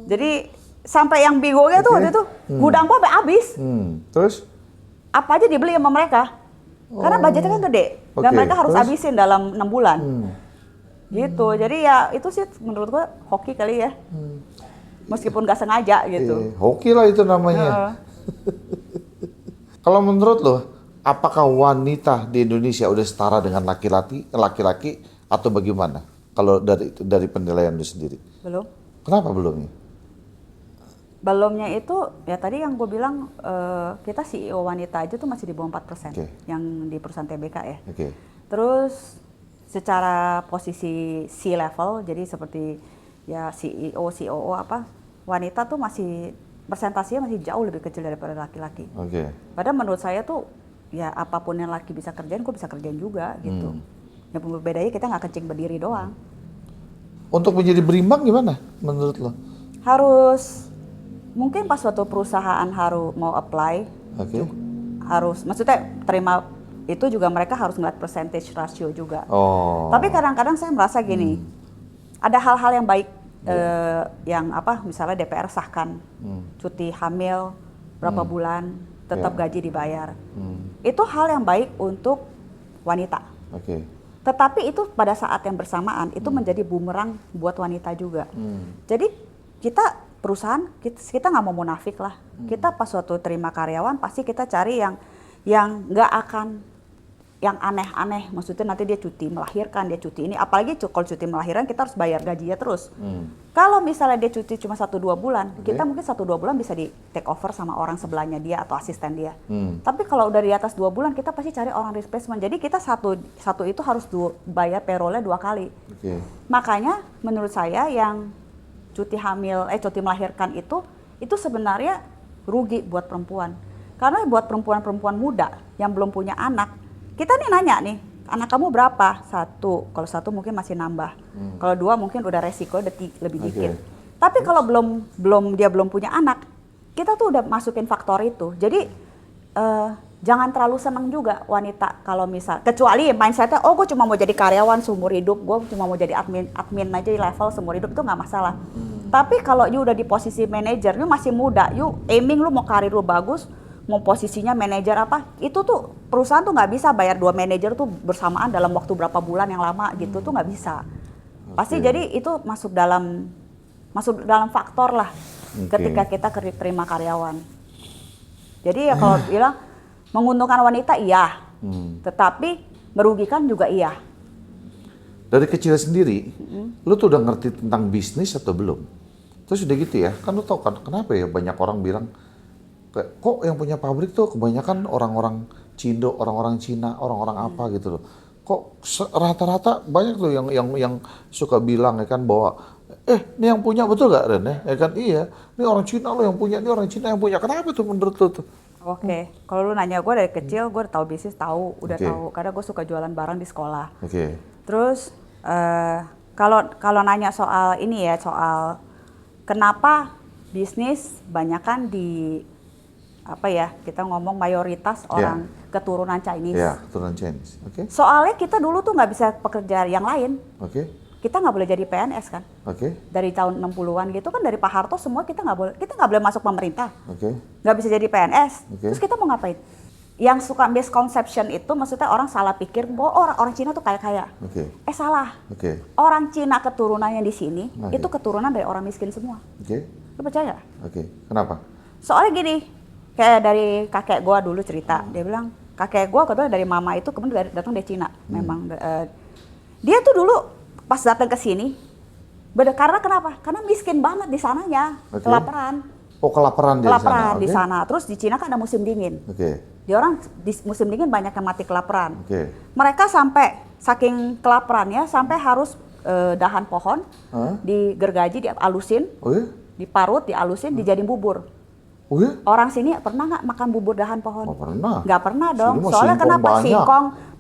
Jadi sampai yang bingungnya tuh waktu itu gudang gua sampai habis. Terus? Apa aja dibeli sama mereka. Karena budgetnya kan gede dan mereka harus habisin dalam 6 bulan. Gitu. Jadi ya itu sih menurut gua hoki kali ya. Meskipun gak sengaja gitu. Hoki lah itu namanya. Kalau menurut lo, apakah wanita di Indonesia udah setara dengan laki-laki atau bagaimana? Kalau dari penilaian lu sendiri? Belum. Kenapa belum? Belumnya itu ya tadi yang gue bilang kita CEO wanita aja tuh masih di bawah 4% yang di perusahaan TBK ya. Terus secara posisi C-level, jadi seperti ya CEO, COO wanita tuh masih persentasinya masih jauh lebih kecil daripada laki-laki. Padahal menurut saya tuh ya apapun yang laki bisa kerjain, gue bisa kerjain juga gitu. Yang bedanya kita nggak kencing berdiri doang. Untuk menjadi berimbang gimana menurut lo? Harus mungkin pas suatu perusahaan mau apply, harus maksudnya terima itu juga mereka harus ngeliat percentage ratio juga. Tapi kadang-kadang saya merasa gini, ada hal-hal yang baik. Yang misalnya DPR sahkan cuti hamil berapa bulan tetap gaji dibayar, itu hal yang baik untuk wanita. Tetapi itu pada saat yang bersamaan itu menjadi bumerang buat wanita juga. Jadi kita perusahaan kita nggak mau munafik lah. Kita pas waktu terima karyawan pasti kita cari yang nggak akan yang aneh-aneh. Maksudnya nanti dia cuti melahirkan, dia cuti ini. Apalagi kalau cuti melahirkan kita harus bayar gajinya terus. Kalau misalnya dia cuti cuma 1-2 bulan, kita mungkin 1-2 bulan bisa di take over sama orang sebelahnya dia atau asisten dia. Tapi kalau udah di atas 2 bulan kita pasti cari orang replacement. Jadi kita satu itu harus bayar payroll-nya 2 kali. Makanya menurut saya yang cuti melahirkan itu sebenarnya rugi buat perempuan. Karena buat perempuan-perempuan muda yang belum punya anak, kita nih nanya nih, anak kamu berapa? 1, kalau 1 mungkin masih nambah. Kalau 2 mungkin udah resiko lebih dikit. Tapi kalau dia belum punya anak, kita tuh udah masukin faktor itu. Jadi jangan terlalu senang juga wanita kalau misal, kecuali mindsetnya, oh gue cuma mau jadi karyawan seumur hidup, gue cuma mau jadi admin aja di level seumur hidup, itu nggak masalah. Tapi kalau you udah di posisi manajer, you masih muda, you aiming lu mau karir lu bagus, mau posisinya manajer apa, itu tuh perusahaan tuh nggak bisa bayar 2 manajer tuh bersamaan dalam waktu berapa bulan yang lama gitu tuh nggak bisa. Pasti jadi itu masuk dalam faktor lah ketika kita terima karyawan. Jadi ya kalau bilang menguntungkan wanita iya, tetapi merugikan juga iya. Dari kecil sendiri, lu tuh udah ngerti tentang bisnis atau belum? Terus udah gitu ya, kan lu tau kan kenapa ya banyak orang bilang, kok yang punya pabrik tuh kebanyakan orang-orang Cindo, orang-orang Cina, orang-orang apa gitu loh. Kok rata-rata banyak tuh yang suka bilang ya kan bahwa ini yang punya betul gak Ren ya kan iya, ini orang Cina lo yang punya, ini orang Cina yang punya. Kenapa tuh menurut lu tuh? Oke, kalau lu nanya gue dari kecil, gue udah tahu bisnis, tahu karena gue suka jualan barang di sekolah. Terus kalau nanya soal ini ya, soal kenapa bisnis banyakan di kita ngomong mayoritas orang keturunan Chinese. Keturunan Chinese. Soalnya kita dulu tuh nggak bisa pekerja yang lain. Kita nggak boleh jadi PNS kan. Dari tahun 60-an gitu kan, dari Pak Harto semua kita nggak boleh masuk pemerintah. Nggak bisa jadi PNS. Terus kita mau ngapain? Yang suka misconception itu maksudnya orang salah pikir bahwa orang Cina tuh kaya-kaya. Salah. Orang Cina keturunannya di sini itu keturunan dari orang miskin semua. Lu percaya? Kenapa? Soalnya gini, kayak dari kakek gua dulu cerita, dia bilang kakek gua kebetulan dari mama itu kemudian datang dari Cina. Memang dia tuh dulu pas datang ke sini, karena kenapa? Karena miskin banget di sananya, kelaparan. Kelaparan di sana. Terus di Cina kan ada musim dingin. Di orang di musim dingin banyak yang mati kelaparan. Mereka sampai saking kelaparannya sampai harus dahan pohon digergaji, dialusin, diparut, dialusin, dijadiin bubur. Orang sini pernah nggak makan bubur dahan pohon? Nggak pernah dong. Soalnya kenapa? Singkong,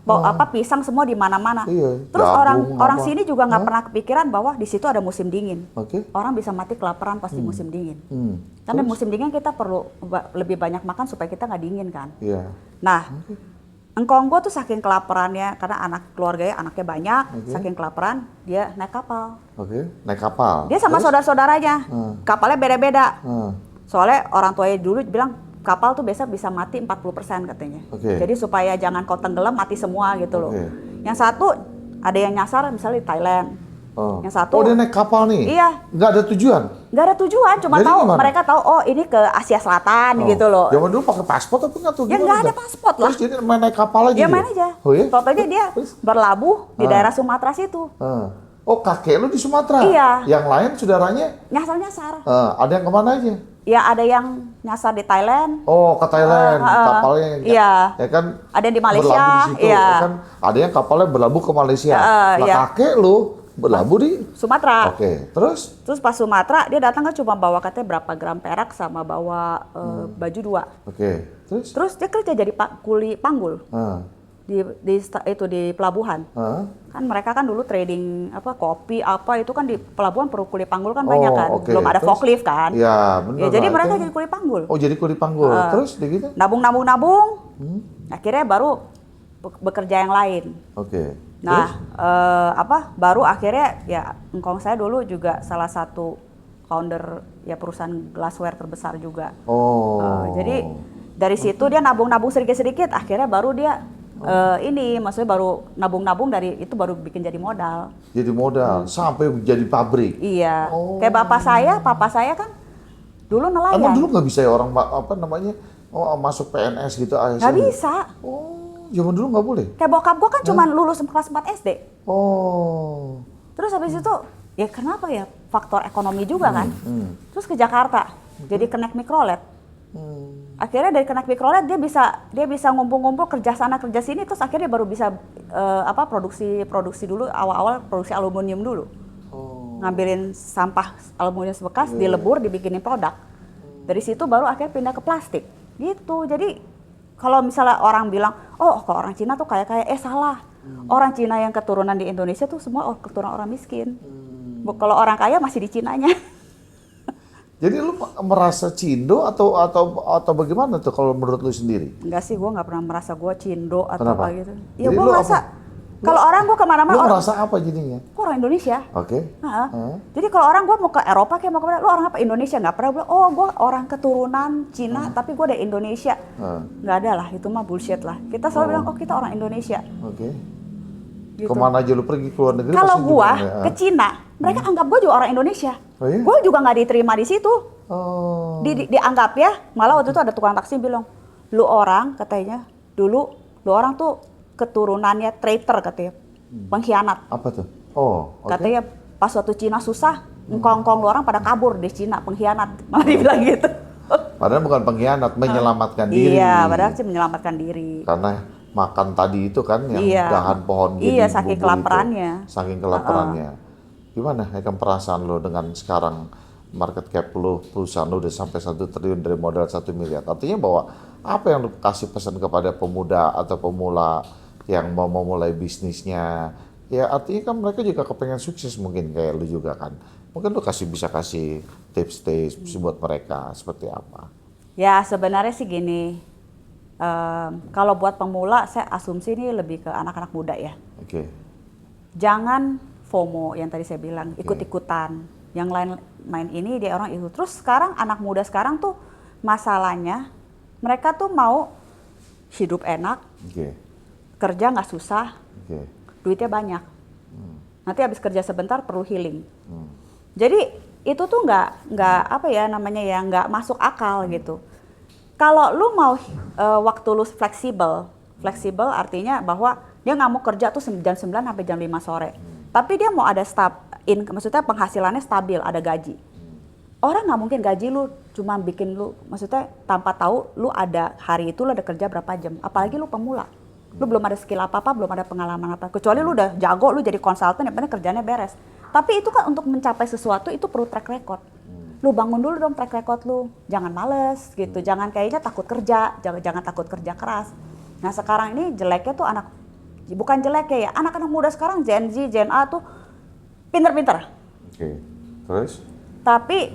pisang semua di mana-mana. Terus orang sini juga nggak pernah kepikiran bahwa di situ ada musim dingin. Orang bisa mati kelaparan pasti musim dingin. Karena musim dingin kita perlu lebih banyak makan supaya kita nggak dingin kan. Nah, engkong gue tuh saking kelaparannya karena keluarganya anaknya banyak, saking kelaparan dia naik kapal. Naik kapal. Dia sama saudara-saudaranya. Kapalnya beda-beda. Soalnya orang tuanya dulu bilang kapal tuh biasa bisa mati 40% katanya. Jadi supaya jangan kau tenggelam mati semua gitu loh. Yang satu ada yang nyasar misalnya di Thailand. Yang satu dia naik kapal nih? Iya. Nggak ada tujuan? Nggak ada tujuan, cuma jadi tahu gimana? Mereka tahu ini ke Asia Selatan gitu loh. Zaman dulu pakai paspor tapi nggak tahu ya nggak ada paspor lah. Terus jadi naik kapal aja? Ya main aja. Contohnya dia berlabuh di daerah Sumatera situ. Kakek lu di Sumatera? Iya. Yang lain saudaranya? Nyasar-nyasar. Ada yang kemana aja? Ya ada yang nyasar di Thailand. Ke Thailand, kapalnya ya kan. Ada yang di Malaysia. Berlabuh di situ, ya kan. Ada yang kapalnya berlabuh ke Malaysia. Kakek lu berlabuh di Sumatera. Terus pas Sumatera dia datang kan cuma bawa katanya berapa gram perak sama bawa baju 2. Terus dia kerja jadi kuli panggul. Di pelabuhan. Kan mereka kan dulu trading kopi itu kan di pelabuhan perlu kuli panggul kan banyak kan. Belum ada forklift kan. Ya, benar. Jadi mereka jadi kuli panggul. Jadi kuli panggul. Terus gitu? Nabung. Akhirnya baru bekerja yang lain. Nah, baru akhirnya ya engkong saya dulu juga salah satu founder ya perusahaan glassware terbesar juga. Jadi dari situ dia nabung sedikit-sedikit, akhirnya baru dia ini maksudnya baru nabung-nabung dari itu baru bikin jadi modal. Jadi modal sampai jadi pabrik. Iya. Oh. Kayak papa saya kan dulu nelayan. Emang dulu nggak bisa ya orang apa namanya masuk PNS gitu ASN? Nggak bisa. Oh, zaman dulu nggak boleh. Kayak bokap gue kan cuma lulus kelas 4 SD. Oh. Terus habis itu ya kenapa ya faktor ekonomi juga kan. Terus ke Jakarta jadi Connect Mikrolet. Akhirnya dari Connect Mikrolet dia bisa ngumpul-ngumpul kerja sana kerja sini, terus akhirnya dia baru bisa produksi dulu awal-awal produksi aluminium dulu. Ngambilin sampah aluminium bekas, dilebur, dibikinin produk. Dari situ baru akhirnya pindah ke plastik. Gitu. Jadi kalau misalnya orang bilang, oh kalau orang Cina tuh kaya-kaya, salah. Orang Cina yang keturunan di Indonesia tuh semua keturunan orang miskin. Kalau orang kaya masih di Cinanya. Jadi lu merasa Cindo atau bagaimana tuh kalau menurut lu sendiri? Enggak sih, gue nggak pernah merasa gue Cindo atau Kenapa? apa gitu. Ya Jadi gue lu merasa, kalau orang gue kemana-mana, Lu merasa apa jadinya? gue orang Indonesia. Oke. Jadi kalau orang gue mau ke Eropa kayak mau kemana, lu orang apa? Indonesia. Nggak pernah bilang, oh gue orang keturunan Cina tapi gue dari Indonesia. Nggak ada lah, itu mah bullshit lah. Kita selalu bilang, oh kita orang Indonesia. Oke. Gitu. Kemana aja lu pergi ke luar negeri? Kalau pasti gue juga, ke Cina, mereka anggap gue juga orang Indonesia. Oh, iya? Gue juga nggak diterima di situ. Oh. Dianggap ya, malah waktu itu ada tukang taksi bilang, lu orang katanya, dulu lu orang tuh keturunannya traitor katanya, pengkhianat. Apa tuh? Oh, oke. Katanya pas waktu Cina susah, engkong-engkong lu orang pada kabur di Cina, pengkhianat. Malah dibilang gitu. Padahal bukan pengkhianat, menyelamatkan diri. Iya, padahal sih menyelamatkan diri. Karena makan tadi itu kan yang Iya. dahan pohon Iya, jadi saking bubur kelaparannya. itu. Saking kelaparannya. Gimana ya kan perasaan lo dengan sekarang market cap lo, perusahaan lo udah sampai 1 triliun dari modal 1 miliar. Artinya bahwa apa yang lo kasih pesan kepada pemuda atau pemula yang mau memulai bisnisnya, ya artinya kan mereka juga kepengen sukses mungkin kayak lo juga kan. Mungkin lo bisa kasih tips-tips buat mereka seperti apa? Ya sebenarnya sih gini, kalau buat pemula saya asumsi ini lebih ke anak-anak muda ya. Oke. Jangan FOMO yang tadi saya bilang, ikut-ikutan. Yang lain main ini dia orang ikut. Terus sekarang anak muda sekarang tuh masalahnya mereka tuh mau hidup enak, kerja nggak susah, duitnya banyak. Nanti habis kerja sebentar perlu healing. Jadi itu tuh nggak apa ya namanya ya, nggak masuk akal gitu. Kalau lu mau waktu lu fleksibel artinya bahwa dia nggak mau kerja tuh jam 9 sampai jam 5 sore. Tapi dia mau ada maksudnya penghasilannya stabil, ada gaji. Orang nggak mungkin gaji lu cuma bikin lu, maksudnya tanpa tahu lu ada hari itu lu ada kerja berapa jam. Apalagi lu pemula. Lu belum ada skill apa-apa, belum ada pengalaman apa. Kecuali lu udah jago, lu jadi konsultan, yang penting kerjanya beres. Tapi itu kan untuk mencapai sesuatu itu perlu track record. Lu bangun dulu dong track record lu. Jangan males gitu. Jangan kayaknya takut kerja, jangan takut kerja keras. Nah, sekarang ini jeleknya tuh bukan jelek ya, anak-anak muda sekarang Gen Z, Gen A tuh pinter-pinter. Oke. Terus? Tapi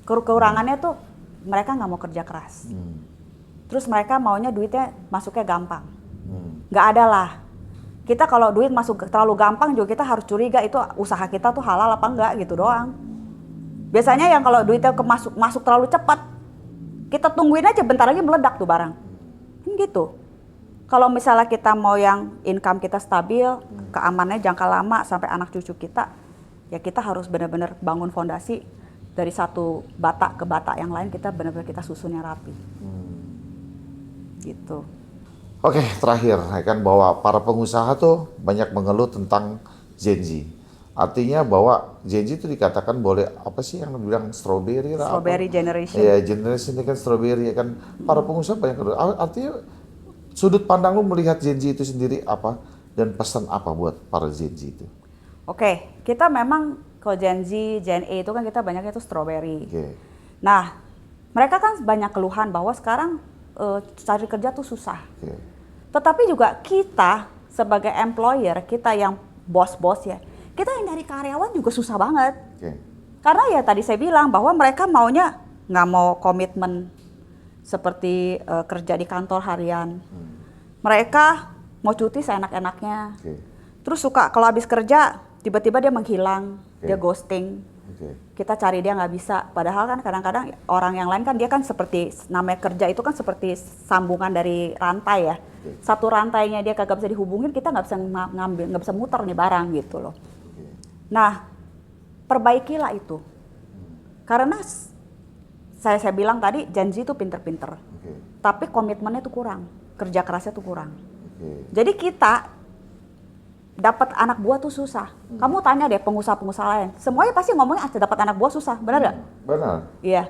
kekurangannya tuh mereka nggak mau kerja keras. Terus mereka maunya duitnya masuknya gampang. Nggak ada lah. Kita kalau duit masuk terlalu gampang juga kita harus curiga itu usaha kita tuh halal apa enggak gitu doang. Biasanya yang kalau duitnya masuk terlalu cepat, kita tungguin aja bentar lagi meledak tuh barang. Gitu. Kalau misalnya kita mau yang income kita stabil, keamanannya jangka lama sampai anak cucu kita, ya kita harus benar-benar bangun fondasi dari satu bata ke bata yang lain, kita benar-benar kita susunnya rapi. Gitu. Oke, terakhir ya kan bahwa para pengusaha tuh banyak mengeluh tentang Gen Z. Artinya bahwa Gen Z itu dikatakan boleh apa sih yang bilang strawberry lah? Strawberry apa? generation. Iya, generation ini kan strawberry ya kan. Para pengusaha banyak mengeluh. Artinya sudut pandang lu melihat Gen Z itu sendiri apa dan pesan apa buat para Gen Z itu? Oke, kita memang kalau Gen Z, Gen A itu kan kita banyaknya itu strawberry. Nah, mereka kan banyak keluhan bahwa sekarang cari kerja tuh susah. Tetapi juga kita sebagai employer, kita yang bos-bos ya, kita yang dari karyawan juga susah banget. Karena ya tadi saya bilang bahwa mereka maunya nggak mau komitmen seperti kerja di kantor harian. Mereka mau cuti seenak-enaknya. Terus suka kalau habis kerja tiba-tiba dia menghilang, dia ghosting. Kita cari dia nggak bisa. Padahal kan kadang-kadang orang yang lain kan dia kan seperti, namanya kerja itu kan seperti sambungan dari rantai ya. Satu rantainya dia kagak bisa dihubungin, kita nggak bisa ngambil, nggak bisa muter nih barang gitu loh. Nah, perbaikilah itu. Karena saya bilang tadi janji itu pinter-pinter. Tapi komitmennya itu kurang, kerja kerasnya itu kurang. Jadi kita dapat anak buah tuh susah. Kamu tanya deh pengusaha-pengusaha lain, semuanya pasti ngomongnya dapat anak buah susah, benar nggak? Benar. Iya.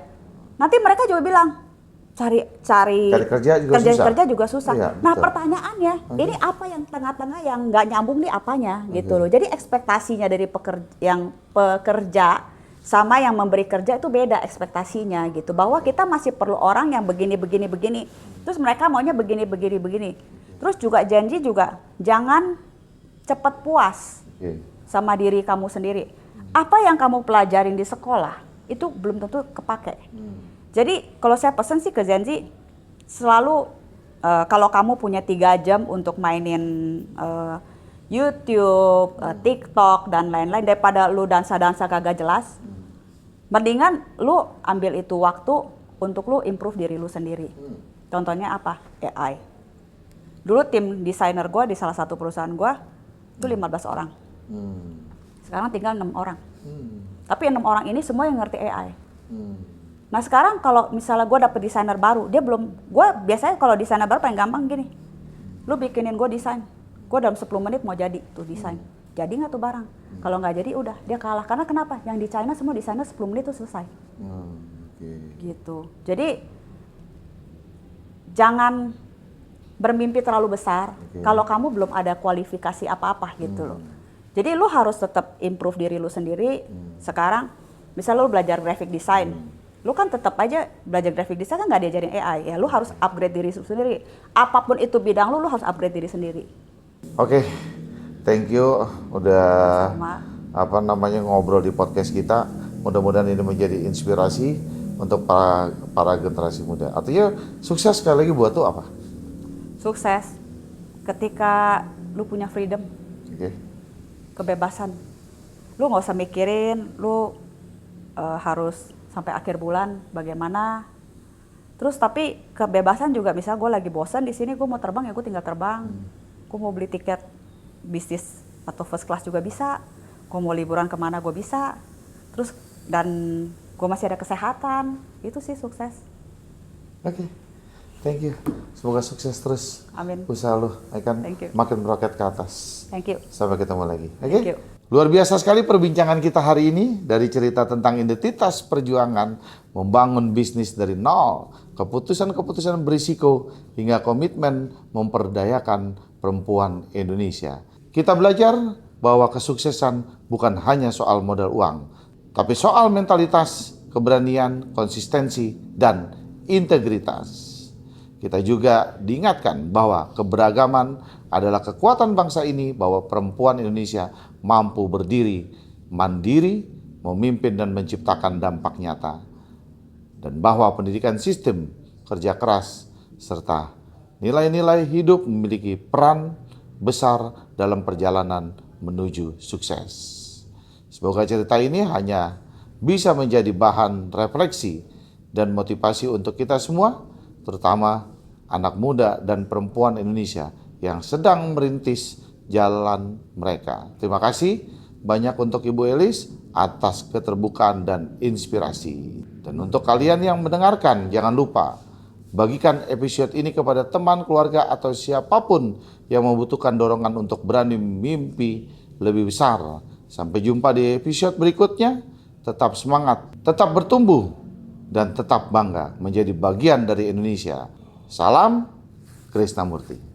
Nanti mereka juga bilang cari kerja juga susah. Iya, nah betul. Pertanyaannya, ini apa yang tengah-tengah yang nggak nyambung nih apanya gitu loh. Jadi ekspektasinya dari pekerja sama yang memberi kerja itu beda ekspektasinya gitu. Bahwa kita masih perlu orang yang begini. Terus mereka maunya begini. Terus juga janji juga jangan cepat puas sama diri kamu sendiri. Apa yang kamu pelajarin di sekolah itu belum tentu kepake. Jadi kalau saya pesan sih ke Gen Z, selalu kalau kamu punya 3 jam untuk mainin YouTube, TikTok dan lain-lain, daripada lu dansa-dansa kagak jelas, mendingan lu ambil itu waktu untuk lu improve diri lu sendiri. Contohnya apa? AI. Dulu tim desainer gue di salah satu perusahaan gue itu 15 orang. Sekarang tinggal 6 orang. Tapi 6 orang ini semua yang ngerti AI. Nah sekarang kalau misalnya gue dapet desainer baru, dia belum, gue biasanya kalau desainer baru paling gampang gini, lu bikinin gue desain, gue dalam 10 menit mau jadi tuh desain. Jadi nggak tuh barang? Kalau nggak jadi udah dia kalah. Karena kenapa? Yang di China semua desainer 10 menit tuh selesai. Gitu. Jadi jangan bermimpi terlalu besar kalau kamu belum ada kualifikasi apa-apa gitu loh. Jadi lu harus tetap improve diri lu sendiri. Sekarang misalnya lu belajar graphic design, lu kan tetap aja belajar graphic design kan nggak diajarin AI ya. Lu harus upgrade diri sendiri. Apapun itu bidang lu harus upgrade diri sendiri. Oke, thank you udah Sama. ngobrol di podcast kita. Mudah-mudahan ini menjadi inspirasi untuk para generasi muda. Artinya sukses sekali lagi buat tuh apa? Sukses ketika lu punya freedom, kebebasan. Lu nggak usah mikirin lu harus sampai akhir bulan bagaimana. Terus tapi kebebasan juga, misal gue lagi bosan di sini, gue mau terbang ya gue tinggal terbang. Gue mau beli tiket bisnis atau first class juga bisa. Gue mau liburan kemana gue bisa. Terus dan gue masih ada kesehatan. Itu sih sukses. Oke. Thank you. Semoga sukses terus. Amin. Usaha lu akan makin meroket ke atas. Thank you. Sampai ketemu lagi. Oke? Thank you. Luar biasa sekali perbincangan kita hari ini, dari cerita tentang identitas perjuangan membangun bisnis dari nol, keputusan-keputusan berisiko, hingga komitmen memperdayakan perempuan Indonesia. Kita belajar bahwa kesuksesan bukan hanya soal modal uang, tapi soal mentalitas, keberanian, konsistensi, dan integritas. Kita juga diingatkan bahwa keberagaman adalah kekuatan bangsa ini, bahwa perempuan Indonesia mampu berdiri, mandiri, memimpin dan menciptakan dampak nyata. Dan bahwa pendidikan sistem, kerja keras, serta nilai-nilai hidup memiliki peran besar dalam perjalanan menuju sukses. Semoga cerita ini hanya bisa menjadi bahan refleksi dan motivasi untuk kita semua, terutama anak muda dan perempuan Indonesia yang sedang merintis jalan mereka. Terima kasih banyak untuk Ibu Elis atas keterbukaan dan inspirasi. Dan untuk kalian yang mendengarkan, jangan lupa bagikan episode ini kepada teman, keluarga, atau siapapun yang membutuhkan dorongan untuk berani mimpi lebih besar. Sampai jumpa di episode berikutnya. Tetap semangat, tetap bertumbuh, dan tetap bangga menjadi bagian dari Indonesia. Salam Krisnamurti.